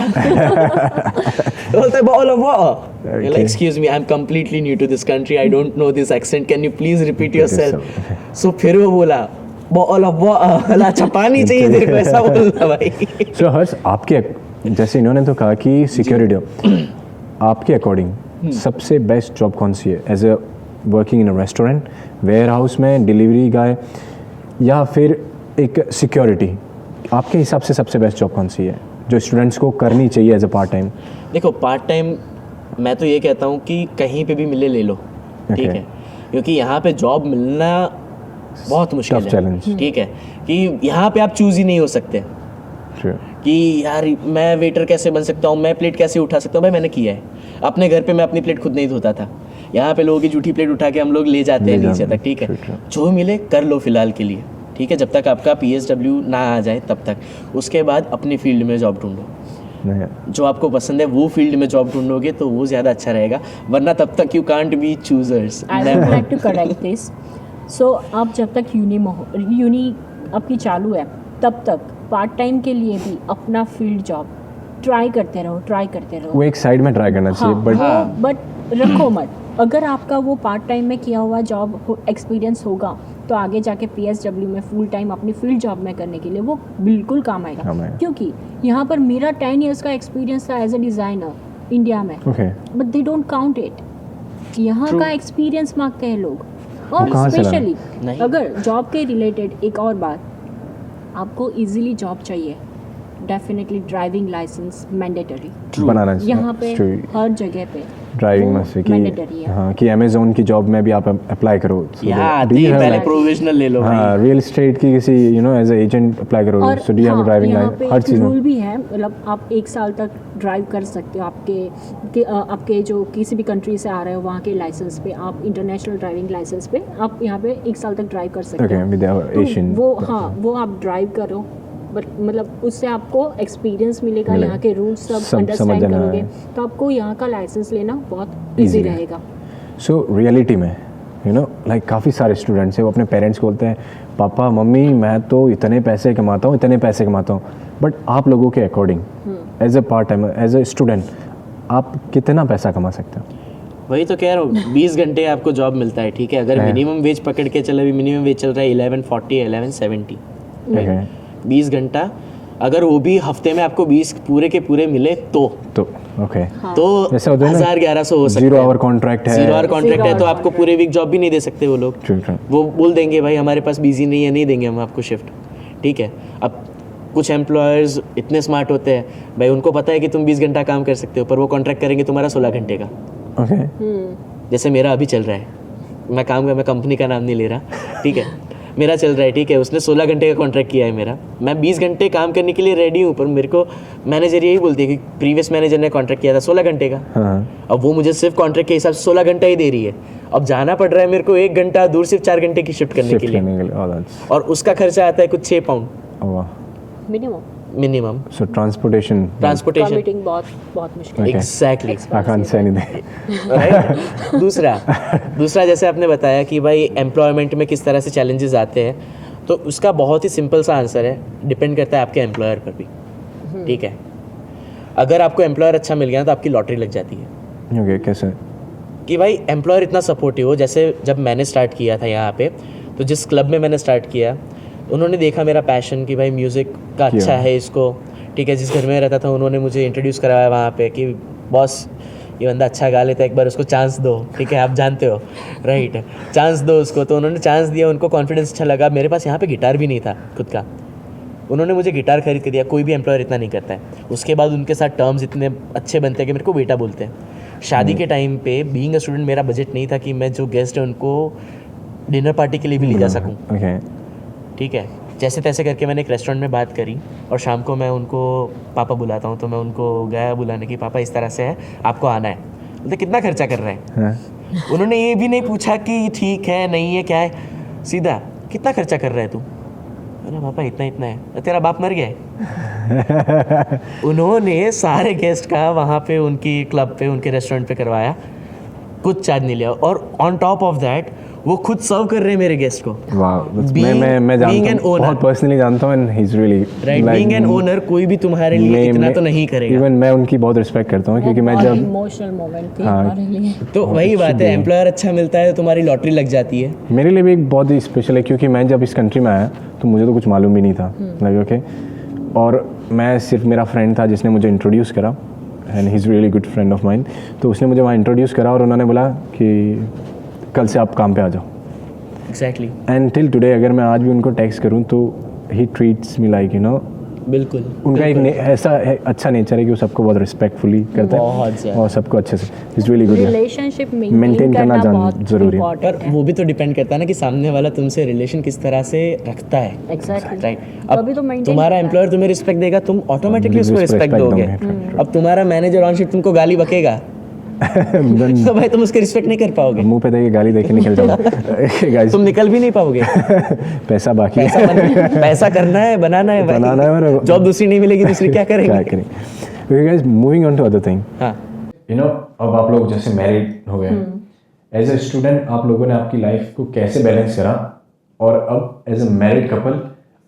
बोलते बोला, excuse me, I am completely new to this country, I don't know this accent, can you please repeat yourself. So फिर वो बोला बोला, अच्छा पानी चाहिए तेरे को, ऐसा बोलना भाई। सो हर्ष, आपके जैसे इन्होंने तो कहा कि सिक्योरिटी, आपके अकॉर्डिंग सबसे बेस्ट जॉब कौन सी है? As a working in a restaurant, warehouse में डिलीवरी गाय, या फिर एक सिक्योरिटी, आपके हिसाब से सबसे बेस्ट जॉब कौन सी है जो स्टूडेंट्स को करनी चाहिए एज अ पार्ट टाइम? देखो, पार्ट टाइम मैं तो ये कहता हूँ कि कहीं पे भी मिले ले लो, ठीक है, क्योंकि यहाँ पे जॉब मिलना बहुत मुश्किल Tough है, challenge. ठीक है, कि यहाँ पे आप चूज ही नहीं हो सकते कि यार मैं वेटर कैसे बन सकता हूँ, मैं प्लेट कैसे उठा सकता हूँ। भाई मैंने किया है, अपने घर पे मैं अपनी प्लेट खुद नहीं धोता था, यहाँ पे लोगों की जूठी प्लेट उठा के हम लोग ले जाते हैं नीचे तक, ठीक है। जो मिले कर लो फिलहाल के लिए, ठीक है, जब तक आपका PSW ना आ जाए तब तक। उसके बाद अपनी फील्ड में जॉब ढूंढो, जो आपको पसंद है वो फील्ड में जॉब ढूंढोगे तो वो ज़्यादा अच्छा रहेगा, वरना तब तक you can't be choosers. I would like to correct this. So आप जब तक यूनी आपकी चालू है, तब तक पार्ट टाइम के लिए भी अपना फील्ड जॉब ट्राई करते रहो। वो एक साइड में ट्राई करना चाहिए, हाँ, बट रखो मत। अगर आपका वो पार्ट टाइम में किया हुआ जॉब एक्सपीरियंस होगा तो आगे जाके PSW में फुल टाइम अपनी फील्ड जॉब में करने के लिए वो बिल्कुल काम आएगा। क्योंकि यहाँ पर मेरा 10 इयर्स का एक्सपीरियंस था एज अ डिज़ाइनर इंडिया में, but they don't count it. यहाँ का एक्सपीरियंस मांगते हैं लोग। और स्पेशली अगर जॉब के रिलेटेड एक और बात, आपको इजीली जॉब चाहिए, डेफिनेटली ड्राइविंग लाइसेंस मैंडेटरी बनाना चाहिए यहाँ पे हर जगह पे ड्राइविंग में से मैंडेटरी है। हाँ, कि अमेज़न की जॉब में भी आप अप्लाई करो, पहले प्रोविजनल ले लो भाई। हाँ, रियल एस्टेट की किसी एज एजेंट अप्लाई करो, so do you have driving license, हर चीज़ रूल भी है, मतलब आप 1 साल तक ड्राइव कर सकते हो। आपके जो किसी भी कंट्री से आ रहे हो वहाँ के लाइसेंस पे, आप इंटरनेशनल ड्राइविंग लाइसेंस पे आप यहाँ पे 1 साल तक ड्राइव कर सकते हो। तो वो आप ड्राइव करो, बट मतलब उससे आपको एक्सपीरियंस मिलेगा, यहाँ के रूल्स सब अंडरस्टैंड करोगे, तो आपको यहाँ का लाइसेंस लेना बहुत इजी रहेगा। सो रियलिटी में लाइक काफ़ी सारे स्टूडेंट्स हैं, वो अपने पेरेंट्स को बोलते हैं, पापा मम्मी मैं तो इतने पैसे कमाता हूँ, बट आप लोगों के according as a part time, as a student, आप कितना पैसा कमा सकते हो? वही तो कह रहा हूँ 20 घंटे आपको जॉब मिलता है, ठीक है। अगर मिनिमम वेज पकड़ के चले, अभी मिनिमम वेज चल रहा है 1140 1170, Okay. 20 घंटा। अगर वो भी हफ्ते में आपको 20 पूरे के पूरे मिले तो ओके तो जैसे होता है ना 1100 हो सकता है। 0 आवर कॉन्ट्रैक्ट है, 0 आवर कॉन्ट्रैक्ट है तो आपको पूरे वीक जॉब भी नहीं दे सकते वो लोग। True. वो बोल देंगे भाई हमारे पास बिजी नहीं है, नहीं देंगे हम आपको शिफ्ट, ठीक है। अब कुछ एम्प्लॉयर्स इतने स्मार्ट होते हैं भाई, उनको पता है कि तुम 20 घंटा काम कर सकते हो, पर वो कॉन्ट्रैक्ट करेंगे तुम्हारा 16 घंटे का। ओके जैसे मेरा अभी चल रहा है, मैं कंपनी का नाम नहीं ले रहा, ठीक है। मेरा चल रहा है, ठीक है। उसने 16 घंटे का कॉन्ट्रैक्ट किया है मेरा, मैं 20 घंटे काम करने के लिए रेडी हूँ, पर मेरे को मैनेजर यही बोलती है कि प्रीवियस मैनेजर ने कॉन्ट्रैक्ट किया था 16 घंटे का। हाँ अब वो मुझे सिर्फ कॉन्ट्रैक्ट के हिसाब से 16 घंटा ही दे रही है। अब जाना पड़ रहा है मेरे को 1 घंटा दूर सिर्फ 4 घंटे की शिफ्ट करने शिफ्ट के लिए, करने के लिए oh, that's- और उसका खर्चा आता है कुछ 6 पाउंड वाह minimum minimum so transportation transportation. Commuting बहुत मुश्किल Okay. Exactly, I can't say anything right. दूसरा जैसे आपने बताया कि भाई एम्प्लॉयमेंट में किस तरह से चैलेंजेस आते हैं, तो उसका बहुत ही सिंपल सा आंसर है, डिपेंड करता है आपके एम्प्लॉयर पर भी, ठीक है। अगर आपको एम्प्लॉयर अच्छा मिल गया तो आपकी लॉटरी लग जाती है ओके कैसे कि भाई एम्प्लॉयर इतना सपोर्टिव हो। जैसे जब मैंने स्टार्ट किया था यहाँ पे, तो जिस क्लब में मैंने स्टार्ट किया, उन्होंने देखा मेरा पैशन कि भाई म्यूज़िक का अच्छा है इसको, ठीक है। जिस घर में रहता था उन्होंने मुझे इंट्रोड्यूस कराया वहाँ पे कि बॉस ये बंदा अच्छा गा लेता है, एक बार उसको चांस दो, ठीक है। आप जानते हो, राइट, चांस दो उसको। तो उन्होंने चांस दिया, उनको कॉन्फिडेंस अच्छा लगा। मेरे पास यहाँ पे गिटार भी नहीं था खुद का, उन्होंने मुझे गिटार खरीद के दिया। कोई भी एम्प्लॉयर इतना नहीं करता है। उसके बाद उनके साथ टर्म्स इतने अच्छे बनते हैं कि मेरे को बेटा बोलते हैं। शादी के टाइम पे बीइंग अ स्टूडेंट मेरा बजट नहीं था कि मैं जो गेस्ट है उनको डिनर पार्टी के लिए भी ले जा सकूँ, ओके ठीक है। जैसे तैसे करके मैंने एक रेस्टोरेंट में बात करी, और शाम को मैं उनको पापा बुलाता हूँ, तो मैं उनको गया बुलाने की, पापा इस तरह से है, आपको आना है। बोलते कितना खर्चा कर रहे हैं? हाँ उन्होंने ये भी नहीं पूछा कि ठीक है नहीं है क्या है, सीधा कितना खर्चा कर रहा है तू? अरे पापा इतना है। तेरा बाप मर गया है? उन्होंने सारे गेस्ट का वहाँ पे उनकी क्लब पे उनके रेस्टोरेंट पे करवाया, कुछ चार्ज नहीं लिया, और ऑन टॉप ऑफ दैट वो खुद सर्व कर रहे हैं मेरे गेस्ट को। वाह Being- मैं being जानता an हूँ, owner. बहुत पर्सनली जानता हूँ, and he is really right, being an owner कोई भी तुम्हारे लिए इतना तो नहीं करेगा। इवन मैं उनकी बहुत रिस्पेक्ट करता हूँ, क्योंकि मैं जब इमोशनल मोमेंट थी हाँ। हमारे लिए। तो वही बात है, एम्प्लॉयर अच्छा मिलता है तो तुम्हारी लॉटरी लग जाती है। मेरे लिए भी एक बहुत ही स्पेशल है, क्योंकि मैं जब इस कंट्री में आया तो मुझे तो कुछ मालूम भी नहीं था, लाइक ओके। और मैं सिर्फ, मेरा फ्रेंड था जिसने मुझे इंट्रोड्यूस करा, and he is really good friend of mine. तो उसने मुझे वहाँ इंट्रोड्यूस करा और उन्होंने बोला कि कल से आप काम पे आ जाओ। एग्जैक्टली, एंड टिल टुडे अगर मैं आज भी उनको टेक्स्ट करूँ तो ही ट्रीट्स मी लाइक बिल्कुल। उनका एक ऐसा अच्छा नेचर है कि वो सबको बहुत रिस्पेक्टफुली करता बहुत है ज़्यादा। और सबको अच्छे से, it's really good. Relationship Maintain maintain करना करना बहुत ज़रूरी है। इम्पोर्टेंट पर वो भी तो डिपेंड करता है ना कि सामने वाला तुमसे रिलेशन किस तरह से रखता है। Exactly. राइट, तभी तो अब maintain तुम्हारा करता है। एम्प्लॉयर तुम्हें रिस्पेक्ट देगा, तुम ऑटोमेटिकली उसको उसको रिस्पेक्ट respect दोगे। दोगे, अब तुम्हारा मैनेजर ऑन शिफ्ट तुमको गाली बकेगा तो भाई तुम उसके रिस्पेक्ट नहीं कर पाओगे, मुंह पे देके गाली देके निकल जाऊंगा गाइस। तुम निकल भी नहीं पाओगे। पैसा बाकी है, पैसा करना है, बनाना है भाई। बनाना है और जॉब दूसरी नहीं मिलेगी, दूसरी क्या क्या करेंगे? करें। Okay guys, moving on to other thing, हाँ, अब आप लोग जैसे मैरिड हो गए, एज अ स्टूडेंट आप लोगों ने आपकी लाइफ को कैसे बैलेंस करा, और अब एज अ मैरिड कपल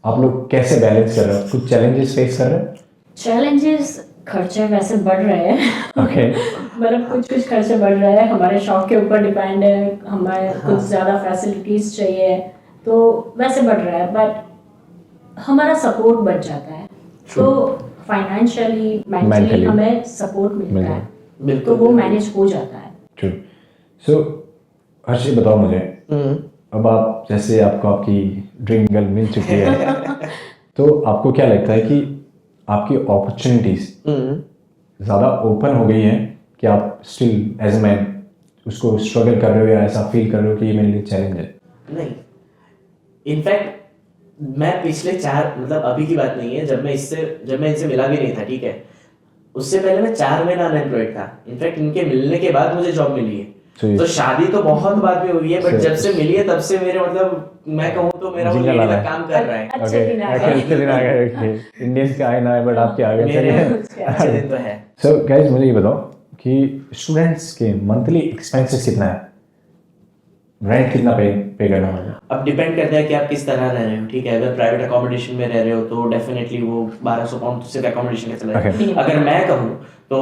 आप लोग कैसे बैलेंस कर रहे हो? कुछ चैलेंजेस फेस कर रहे हैं? चैलेंजेस, खर्चे वैसे बढ़ रहे हैं ओके मतलब कुछ खर्चे बढ़ रहे हैं, हमारे शौक के ऊपर डिपेंड है, हमें कुछ ज़्यादा फैसिलिटीज़ चाहिए तो वैसे बढ़ रहा है, बट हमारा सपोर्ट बढ़ जाता है। तो फाइनेंशियली मेंटली Mentally. हमें सपोर्ट मिलता मिलता है, है। बिल्कुल। तो वो मैनेज हो जाता है। ट्रू। सो हर्षी बताओ मुझे, अब आप जैसे आपको आपकी ड्रीम गर्ल मिल चुकी है तो आपको क्या लगता है कि आपकी अपॉर्चुनिटीज ज़्यादा ओपन हो गई हैं कि आप स्टिल एज ए मैन उसको स्ट्रगल कर रहे हो, या ऐसा फील कर रहे हो कि ये मेरे लिए चैलेंज है? नहीं, इनफैक्ट मैं पिछले 4, मतलब अभी की बात नहीं है, जब मैं इनसे मिला भी नहीं था, ठीक है, उससे पहले मैं 4 महीना अनएम्प्लॉयड था। इनफैक्ट इनके मिलने के बाद मुझे जॉब मिली है। तो शादी तो बहुत बाद में हुई है, बट जब से मिली है तब से मेरे, मतलब मैं कहूँ तो मेरा वो लेडी तक काम कर रहा है। अच्छे दिन आ गए। अच्छे दिन आ गए। इंडियंस के आए ना आए, बट आपके आ गए। मेरे अच्छे दिन तो है। सो गाइस, मुझे ये बताओ कि स्टूडेंट्स के मंथली एक्सपेंसेस कितना है, रेंट कितना पे करना होगा? अब डिपेंड करता है कि आप किस तरह रह रहे हो, ठीक है। अगर प्राइवेट अकोमोडेशन में रह रहे हो तो डेफिनेटली वो 1200 पाउंड सिर्फ अकोमोडेशन का चला Okay. जाएगा। अगर मैं कहूँ तो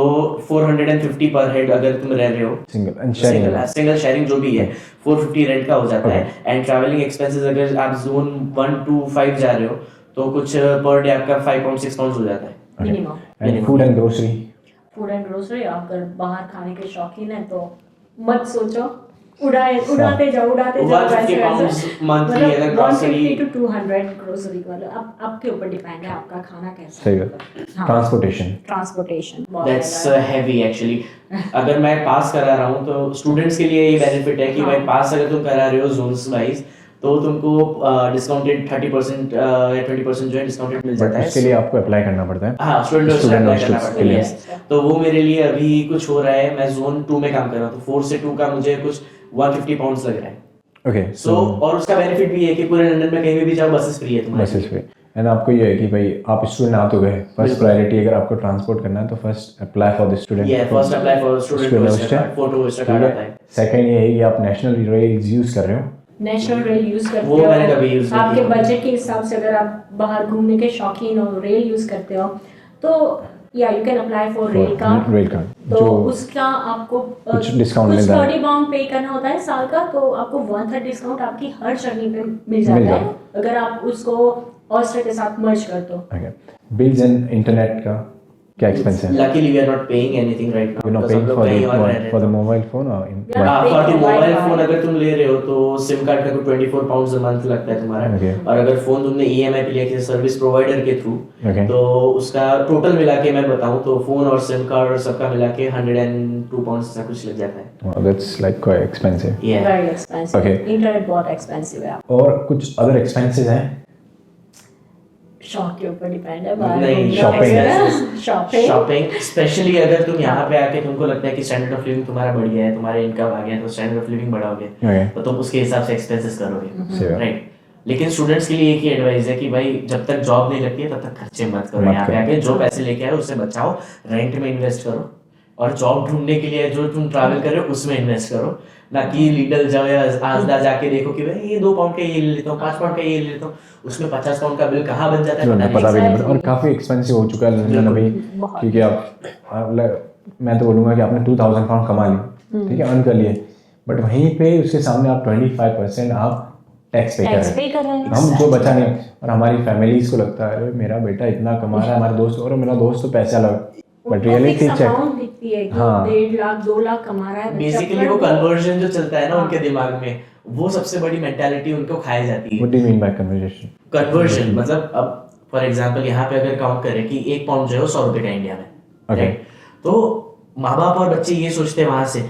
450 पर हेड अगर तुम रह रहे हो सिंगल शेयरिंग जो भी है 450 रेंट का हो जाता है। एंड ट्रैवलिंग एक्सपेंसेस अगर आप जोन 1 to 5 जा रहे हो तो कुछ पर डे आपका 5 pound 6 pounds हो जाता है मिनिमम। फूड एंड ग्रोसरी अगर बाहर खाने के शौकीन है तो मत सोचो, उड़ाते जाओ 150 pounds monthly अगर grocery 150 to 200 ग्रोसरी वाला अब आपके ऊपर डिपेंड है आपका खाना कैसा सही है। है। Transportation that's heavy actually. अगर मैं पास करा रहा हूँ तो स्टूडेंट्स के लिए ये बेनिफिट है कि भाई पास अगर तुम करा रहे हो जोन्स वाइज तो तुमको डिस्काउंटेड 30% या 20% जो है डिस्काउंटेड मिल जाता है। इसके लिए आपको अप्लाई करना पड़ता है। हाँ स्टूडेंट अप्लाई करना पड़ता के लिए। है। तो वो मेरे लिए अभी कुछ हो रहा है, मैं जोन 2 में काम कर रहा हूँ तो 4 से 2 का मुझे कुछ 150 pounds लग रहा है। ओके सो और उसका बेनिफिट भी है कि पूरे लंदन में कहीं भी जाओ बसेस फ्री है तुम्हारे बसेस फ्री। एंड आपको ये है कि भाई आप स्टूडेंट आ तो गए, फर्स्ट प्रायोरिटी अगर आपको ट्रांसपोर्ट करना है तो first apply for the student. First apply for student photo card आता है। सेकंड ये है कि आप नेशनल रेल्स यूज कर रहे हो। नेशनल रेल यूज करते वो हो, मैंने कभी यूज नहीं आपके किया। बजट के हिसाब से अगर आप बाहर घूमने के शौकीन हो रेल यूज करते हो तो या you can apply for rail card. तो उसका आपको कुछ डिस्काउंट मिल जाता है। 30 pound पे करना होता है साल का, तो आपको 1/3 डिस्काउंट आपकी हर जर्नी पे मिल जाता है अगर आप उसको ऑस्ट्रिया के साथ मर्ज कर दो। ओके बिल्स एंड इंटरनेट का क्या एक्सपेंस है? Luckily we are not paying anything right now. You're not paying for the mobile phone or in Yeah. for the mobile Wi-Fi. phone अगर तुम ले रहे हो तो सिम कार्ड का कोई 24 pounds a month लगता है तुम्हारा। Okay. और अगर फोन तुमने EMI पे लिया किसी सर्विस प्रोवाइडर के थ्रू Okay. तो उसका टोटल मिला के मैं बताऊं तो फोन और सिम कार्ड और सबका मिला के 102 pounds ऐसा कुछ लग जाता है। Wow, that's like quite expensive. Yeah. Very expensive. Okay. Internet बहुत एक्सपेंसिव है। और कुछ अदर एक्सपेंसेस हैं? शौक के ऊपर डिपेंड है। नहीं, शॉपिंग स्पेशली अगर तुम यहाँ पे आके तुमको लगता है कि स्टैंडर्ड ऑफ लिविंग तुम्हारा बढ़िया है, तुम्हारा इनकम आ गया तो स्टैंडर्ड ऑफ लिविंग बढ़ाओगे Okay. तो तुम उसके हिसाब से एक्सपेंसेस करोगे, सही बात। राइट। लेकिन स्टूडेंट्स के लिए एक ही एडवाइस है कि भाई जब तक जॉब नहीं लगती है तब तक खर्चे मत करो। यहाँ पे आके जो पैसे लेके आए उससे बचाओ, रेंट में इन्वेस्ट करो और जॉब ढूंढने के लिए जो तुम ट्रैवल कर रहे हो उसमें इन्वेस्ट करो। ना कि लीडल जाओ या आजदा जाके देखो कि भाई ये 2 pound का ये ले लेता हूँ, 5 pound का ये ले लेता हूँ, उसमें 50 pound का बिल कहाँ बन जाता है पता भी नहीं पड़ता। और काफ़ी एक्सपेंसिव हो चुका है लंदन अभी, क्योंकि मैं तो बोलूँगा कि आपने 2000 pound कमा ली, ठीक है, अर्न कर लिए, बट वहीं पे उसके सामने आप 25% आप टैक्स पे कर रहे हैं। हम जो बचा नहीं, और हमारी फैमिलीज को लगता है अरे मेरा बेटा इतना कमा रहा है, हमारे दोस्त और मेरा दोस्त तो पैसा लगा, बट रियलिटी चेक दिखती है कि हाँ। 1.5 लाख 2 लाख कमा रहा है। बेसिकली वो कन्वर्जन जो चलता है ना उनके दिमाग में, वो सबसे बड़ी मेंटालिटी उनको खाई जाती है। What do you mean by conversation? Conversion मतलब अब फॉर एग्जांपल यहाँ पे अगर काउंट करें कि 1 pound जो है 100 रुपए का इंडिया में, Okay. right? तो माँ बाप और बच्चे ये सोचते हैं वहां से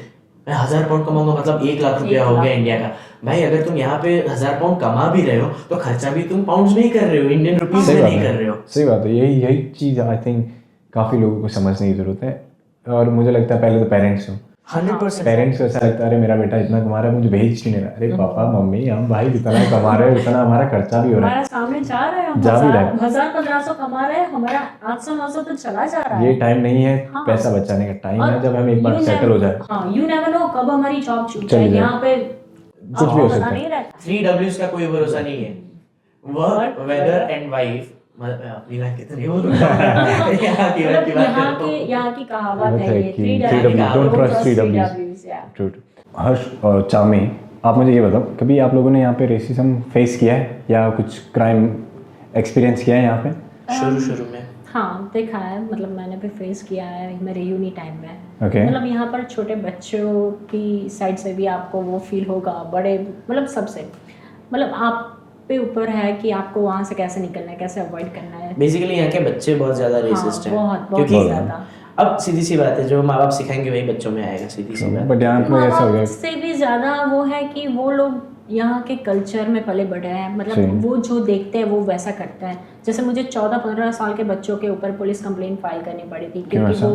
मैं 1000 pound कमाऊंगा मतलब 1 लाख रुपया हो गया इंडिया का। भाई अगर तुम यहाँ पे 1000 pound कमा भी रहे हो तो खर्चा भी तुम पाउंड्स में ही कर रहे हो, इंडियन रुपीज में नहीं कर रहे हो। सही बात है। यही चीज़ आई थिंक काफ़ी लोगों को समझने की जरूरत है। और मुझे लगता है पहले तो पेरेंट्स को 100% पेरेंट्स को ऐसा लगता है अरे मेरा बेटा इतना कमा रहा है मुझे भेज क्यों नहीं रहा। अरे पापा मम्मी हम भाई जितना कमा रहे हैं उतना हमारा खर्चा भी हो रहा है। हमारा सामने जा रहा है, हम जा भी रहा है। 1000-1500 कमा रहे हैं, हमारा 800-900 तो चला जा रहा है। ये टाइम नहीं है हाँ। पैसा बचाने का, टाइम और है जब हम एक बार you सेटल हो never- जाए। हाँ, you never know कब हमारी जॉब छूट चली जाए। जाए। यहाँ पे कुछ भी हो सकता है। नहीं रहता। 3 W's का कोई भरोसा नहीं है, वर्क, वेदर एंड वाइफ। अपनी लाइफ कितनी बोलूं यहाँ की बात यहाँ की कहावत है ये, कि 3W, don't trust 3Ws। yeah. True. हर्ष और चामी, आप मुझे ये बताओ कभी आप लोगों ने यहाँ पे रेसिज्म फेस किया है या कुछ क्राइम एक्सपीरियंस किया है यहाँ पे? शुरू में हाँ देखा है, मतलब मैंने भी फेस किया है मेरे यूनी टाइम में। Okay. मतलब यहाँ पर छोटे बच्चों की साइड से भी आपको वो फील होगा, बड़े मतलब सबसे, मतलब आप पे ऊपर है कि आपको वहाँ से कैसे निकलना है, कैसे अवॉइड करना है। बेसिकली यहाँ के बच्चे बहुत ज्यादा रेसिस्ट हैं, बहुत क्योंकि ज़्यादा। अब सीधी सी बात है जो माँ बाप सिखाएंगे वही बच्चों में आएगा, सीधी सी बात। बट यहाँ पे ऐसा हो गया से भी ज़्यादा वो है कि वो लोग यहाँ के कल्चर में पले बढ़े हैं, सही। मतलब वो जो देखते हैं वो वैसा करते हैं। जैसे मुझे 14-15 साल के बच्चों के ऊपर पुलिस कंप्लेंट फाइल करनी पड़ी थी, क्योंकि ऐसा?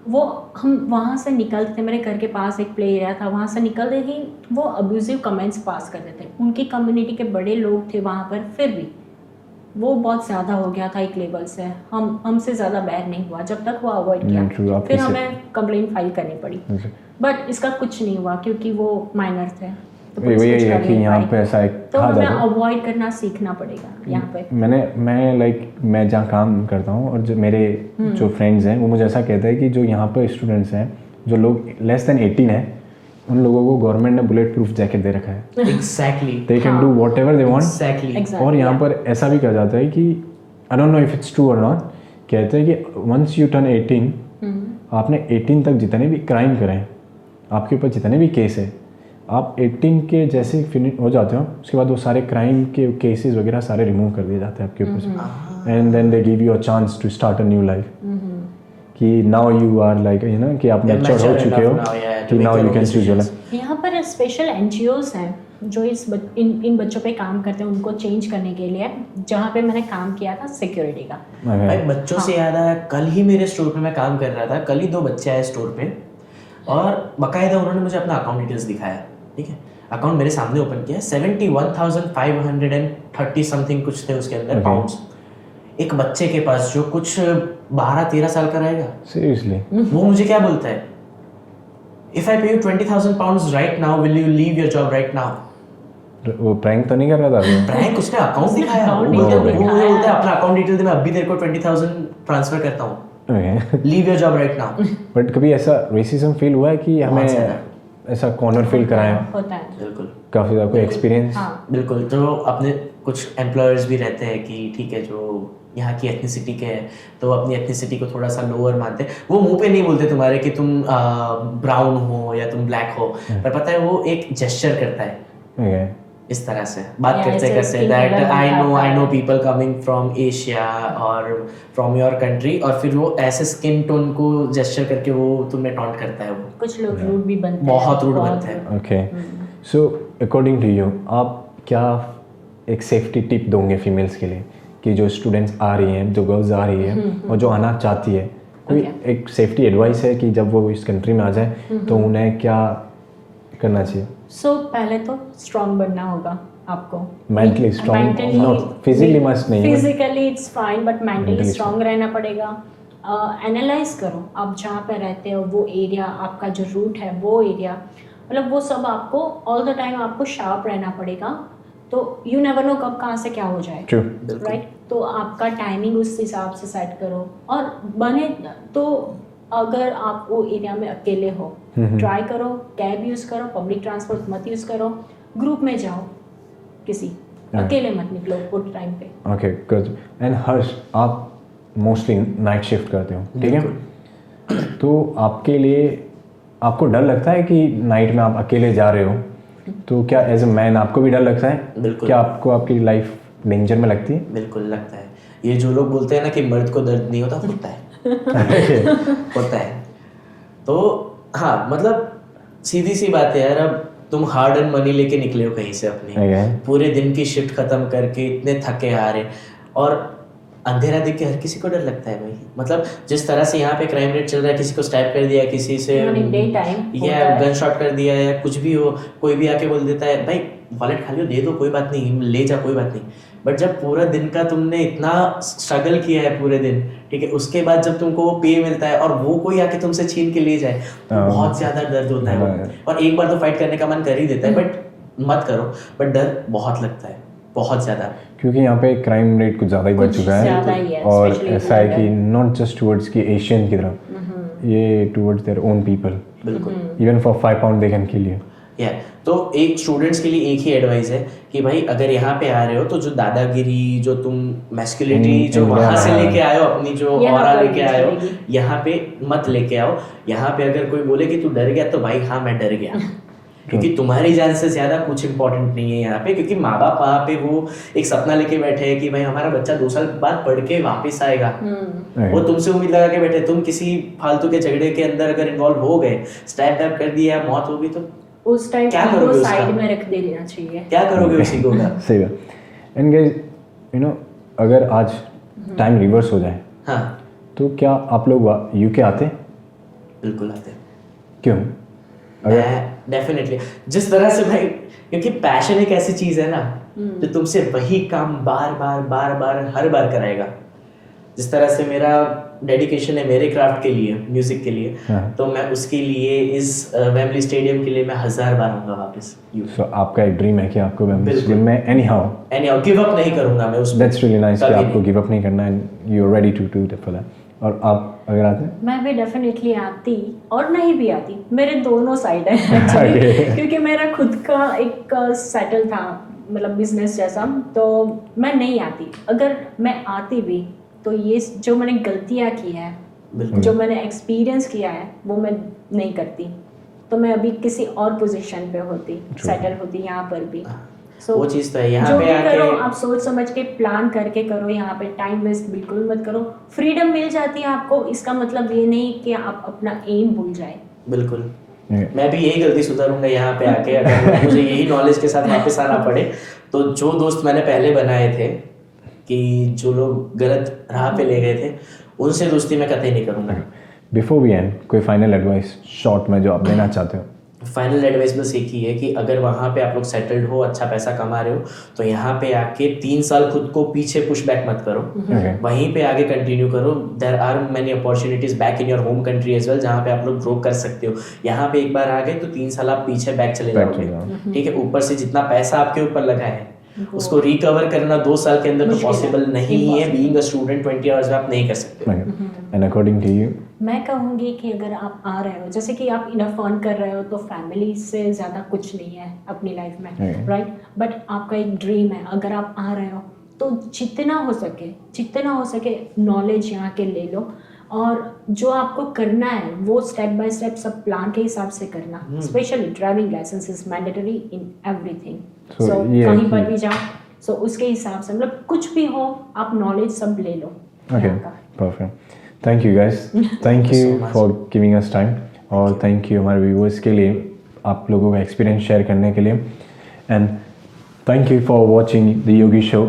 वो हम वहाँ से निकलते थे, मेरे घर के पास एक प्ले एरिया था, वहाँ से निकलते ही वो अब्यूजिव कमेंट्स पास करते थे। उनकी कम्युनिटी के बड़े लोग थे वहाँ पर, फिर भी वो बहुत ज़्यादा हो गया था एक लेवल से। हमसे ज़्यादा बैड नहीं हुआ जब तक वो अवॉइड true, किया, आपके फिर से- हमें कंप्लेंट फाइल करनी पड़ी, बट इसका कुछ नहीं हुआ क्योंकि वो माइनर थे। तो पुलिस वही कुछ है कर कि नहीं यहाँ पाई। पे ऐसा एक तो था हमें ज़्यादा। अवॉइड करना सीखना पड़ेगा यहाँ पे। मैं जहाँ काम करता हूँ और जो मेरे जो फ्रेंड्स हैं वो मुझे ऐसा कहते हैं कि जो यहाँ पर स्टूडेंट्स हैं, जो लोग लेस देन 18 हैं, उन लोगों को गवर्नमेंट ने बुलेट प्रूफ जैकेट दे रखा है। Exactly they can do what ever they want. Exactly Exactly, और यहाँ yeah. पर ऐसा भी कहा जाता है कि आई don't know if it's true और नॉट, कहते हैं कि वंस यू टर्न 18, आपने 18 तक जितने भी क्राइम करें, आपके ऊपर जितने भी केस है, आप 18 के जैसे फिनिश हो जाते हो, उसके बाद वो सारे क्राइम के केसेस वगैरह सारे रिमूव कर दिए जाते हैं आपके ऊपर से, and then they give you a chance to start a new life. कि now you are like you know कि आप मैच्योर हो चुके हो, कि now you can choose your life. यहाँ पर स्पेशल एनजीओज हैं जो इन बच्चों पे काम करते हैं, उनको चेंज करने के लिए। जहाँ पे मैंने काम किया था सिक्योरिटी का। भाई बच्चों से याद आया, कल ही मेरे स्टोर पे मैं काम कर रहा था, कल ही 2 बच्चे आए स्टोर पे और बाकायदा उन्होंने मुझे अपना अकाउंट डिटेल्स दिखाया। ठीक है, अकाउंट मेरे सामने ओपन किया, 71,530 समथिंग कुछ थे उसके अंदर पाउंड्स। एक बच्चे के पास जो कुछ 12-13 साल का रहेगा, सीरियसली वो मुझे क्या बोलता है, इफ आई पे you 20,000 pounds right now, will you leave your job right now? वो प्रैंक तो नहीं कर रहा था अभी? प्रैंक, उसने अकाउंट दिखाया, वो account बोलता detail है दिखाया। अपना अकाउंट डिटेल दे, मैं अभी तेरे को 20,000 ट्रांसफर करता हूँ, Okay. Leave your job right now. But कभी ऐसा रेसिज्म फील हुआ है कि हमें ज़्यादा। ऐसा कॉर्नर फील कराया होता है। बिल्कुल काफ़ी ज़्यादा कोई एक्सपीरियंस? हाँ, बिल्कुल। तो अपने कुछ एम्प्लॉयर्स भी रहते हैं कि ठीक है, जो यहाँ की एथनिसिटी के हैं तो अपनी एथनिसिटी को थोड़ा सा लोअर मानते हैं। वो मुंह पे नहीं बोलते तुम्हारे कि तुम ब्राउन हो या तुम ब्लैक हो, पर पता है वो एक जेस्चर करता है Okay. इस तरह से बात Yeah, करते ऐसे करते, skin दैट color आई दिखाता नो है। पीपल कमिंग फ्रॉम एशिया और फ्रॉम योर कंट्री, और फिर वो ऐसे स्किन टोन को जेस्चर करके वो तुम्हें टॉन्ट करता है। वो कुछ लोग रूड भी बनते हैं, बहुत रूड बनते हैं। Okay. So according to you, आप क्या एक सेफ्टी टिप दोगे फीमेल्स के लिए कि जो स्टूडेंट्स आ रही हैं, जो गर्ल्स आ रही है और जो आना चाहती है, कोई एक सेफ्टी एडवाइस है कि जब वो इस कंट्री में आ जाए तो उन्हें क्या करना चाहिए? सो पहले तो स्ट्रांग बनना होगा आपको। Mentally strong, not physically must नहीं है। Physically it's fine, but mentally Mentally strong रहना पड़ेगा। एनालाइज करो आप जहाँ पे रहते हो, वो एरिया, आपका जो रूट है वो एरिया, मतलब वो सब आपको ऑल द टाइम आपको शार्प रहना पड़ेगा। तो यू नेवर नो कब कहाँ से क्या हो जाए, True. राइट? तो आपका टाइमिंग उस हिसाब से सेट करो। और बने तो अगर आप वो एरिया में अकेले हो, ट्राई करो कैब यूज़ करो, पब्लिक ट्रांसपोर्ट मत यूज़ करो, ग्रुप में जाओ किसी, अकेले मत निकलो वो टाइम पे। Okay good. एंड हर्ष, आप मोस्टली नाइट शिफ्ट करते हो, ठीक है? तो आपके लिए आपको डर लगता है कि नाइट में आप अकेले जा रहे हो, तो क्या एज अ मैन आपको भी डर लगता है? बिल्कुल। क्या आपको आपकी लाइफ डेंजर में लगती है? बिल्कुल लगता है। ये जो लोग बोलते हैं ना कि मर्द को दर्द नहीं होता, होता है होता है। तो हाँ, मतलब सीधी सी बात है यार, अब तुम हार्ड एंड मनी लेके निकले हो कहीं से अपनी, पूरे दिन की शिफ्ट खत्म करके इतने थके हारे, और अंधेरा देख के हर किसी को डर लगता है भाई। मतलब जिस तरह से यहाँ पे क्राइम रेट चल रहा है, किसी को स्टैप कर दिया, किसी से डे टाइम या गन शॉट कर दिया, या कुछ भी हो, कोई भी आके बोल देता है भाई वॉलेट खाली हो, दे दो, कोई बात नहीं, ले जा, कोई बात नहीं। बट जब पूरा दिन का तुमने इतना स्ट्रगल किया है पूरे दिन, ठीक है, उसके बाद जब तुमको वो पे मिलता है और वो कोई आके तुमसे छीन के ले जाए, तो बहुत ज्यादा दर्द होता है वो। और एक बार तो फाइट करने का मन कर ही देता है, बट मत करो, बट डर बहुत लगता है, बहुत ज्यादा। क्योंकि यहाँ पे क्राइम रेट कुछ ज़्यादा ही बढ़ चुका ज़्यादा ही है, है, और especially ऐसा है कि नॉट जस्ट टूवर्ड्स की एशियन की तरफ, ये टूवर्ड्स देयर ओन पीपल। बिल्कुल। Even for 5 pound they can kill you. या तो एक स्टूडेंट्स के लिए एक ही एडवाइस है कि भाई अगर यहाँ पे आ रहे हो तो जो दादागिरी, जो तुम मैस्कुलिनिटी जो वहां से लेके आए हो, अपनी जो ऑरा लेके आए हो, यहाँ पे मत लेके आओ। यहाँ पे अगर कोई बोले कि तू डर गया, तो भाई हाँ मैं डर गया, क्योंकि तुम्हारी जान से ज्यादा कुछ इंपॉर्टेंट नहीं है यहाँ पे। क्योंकि माँ बाप वहाँ पे वो एक सपना लेके बैठे हैं कि भाई हमारा बच्चा 2 साल बाद पढ़ के वापस आएगा, वो तुमसे उम्मीद लगा के बैठे। तुम किसी फालतू के झगड़े के अंदर अगर इन्वॉल्व हो गए, स्टैप वैप कर दिया, मौत होगी, तो उस टाइम क्या करोगे उसका? साइड में रख देना चाहिए। क्या करोगे उसी को? सही बात। एंड गाइस, यू नो, अगर आज टाइम रिवर्स हो जाए, हाँ तो क्या आप लोग यूके आते? बिल्कुल आते। क्यों? डेफिनेटली जिस तरह से भाई, क्योंकि पैशन एक ऐसी चीज है ना जो तुमसे वही काम बार बार हर बार कराएगा। जिस तरह से मेरा डेडिकेशन है मेरे क्राफ्ट के लिए, म्यूजिक के लिए, हाँ। तो मैं उसके लिए इस वेम्बली स्टेडियम के लिए मैं 1000 बार आऊंगा वापस। सो आपका एक ड्रीम है कि आपको वेम्बली बिल्कुल। स्टेडियम में एनी हाउ गिव अप नहीं करूंगा मैं उसमें। दैट्स रियली नाइस कि कभी आपको नहीं। गिव अप नहीं करना and you are ready to do for that. और आप अगर आते हैं मैं भी डेफिनेटली आती और नहीं भी आती, मेरे दोनों साइड है actually, Okay. क्योंकि मेरा खुद का एक सेटल था मतलब बिजनेस जैसा, तो मैं नहीं आती। अगर मैं आती भी तो ये जो मैंने गलतियाँ की है, बिल्कुल। जो मैंने एक्सपीरियंस किया है, वो मैं नहीं करती, तो मैं अभी किसी और पोजीशन पे होती, सेटल होती यहाँ पर भी। So, वो चीज़ तो है, यहाँ जो पे भी आके करो आप सोच समझ के प्लान करके करो, यहाँ पे टाइम वेस्ट बिल्कुल मत करो। फ्रीडम मिल जाती है आपको, इसका मतलब ये नहीं कि आप अपना एम भूल जाए। बिल्कुल। मैं भी यही गलती सुधारूंगा यहाँ पे आके, अगर मुझे यही नॉलेज के साथ वापस आना पड़े, तो जो दोस्त मैंने पहले बनाए थे कि जो लोग गलत राह पे ले गए थे, उनसे दोस्ती मैं कतई नहीं करूँगा। बिफोर वी एंड कोई फाइनल एडवाइस शॉर्ट में जो आप देना चाहते हो? फाइनल एडवाइस बस एक ही है कि अगर वहाँ पे आप लोग सेटल्ड हो, अच्छा पैसा कमा रहे हो, तो यहाँ पे आके 3 साल खुद को पीछे पुश बैक मत करो, वहीं पे आगे कंटिन्यू करो। There are many opportunities back in your home country as well, जहाँ पे आप लोग ग्रो कर सकते हो। यहाँ पे एक बार आ गए तो 3 साल आप पीछे बैक चले जाओगे, ठीक है। ऊपर से जितना पैसा आपके ऊपर लगा है उसको रिकवर करना 2 साल के अंदर तो पॉसिबल नहीं है। बीइंग अ स्टूडेंट 20 आवर्स में आप नहीं कर सकते। And according to you? मैं कहूँगी कि अगर आप आ रहे हो, जैसे कि आप इनफ अर्न कर रहे हो, तो फैमिली से ज़्यादा कुछ नहीं है अपनी लाइफ में, राइट। बट आपका एक ड्रीम है, अगर आप आ रहे हो तो जितना हो सके नॉलेज यहाँ के ले लो, और जो आपको करना है वो स्टेप बाय स्टेप सब प्लान के हिसाब से करना। Specially driving licence is mandatory in everything, so कहीं पर भी जाओ, सो उसके हिसाब से मतलब कुछ भी हो आप नॉलेज सब ले लो। Okay, perfect. Thank you guys, thank you for giving us time, और थैंक यू हमारे व्यूअर्स के लिए आप लोगों का एक्सपीरियंस शेयर करने के लिए, and thank you for watching the Yogi show.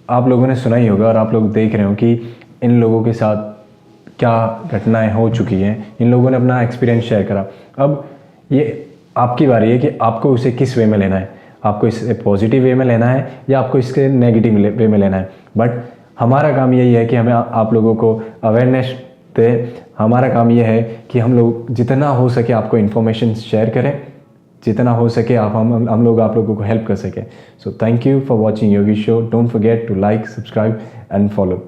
आप लोगों ने सुना ही होगा और आप लोग देख रहे हो कि इन लोगों के साथ क्या घटनाएं हो चुकी हैं, इन लोगों ने अपना एक्सपीरियंस शेयर करा। अब ये आपकी बारी है कि आपको उसे किस वे में लेना है, आपको इसे पॉजिटिव वे में लेना है या आपको इसके नेगेटिव वे में लेना है। बट हमारा काम यही है कि हमें आप लोगों को अवेयरनेस दे। हमारा काम यह है कि हम लोग जितना हो सके आपको इन्फॉर्मेशन शेयर करें, जितना हो सके हम लोग आप लोगों को हेल्प कर सकें। So thank you for watching Yogi show. Don't forget to like, subscribe and follow.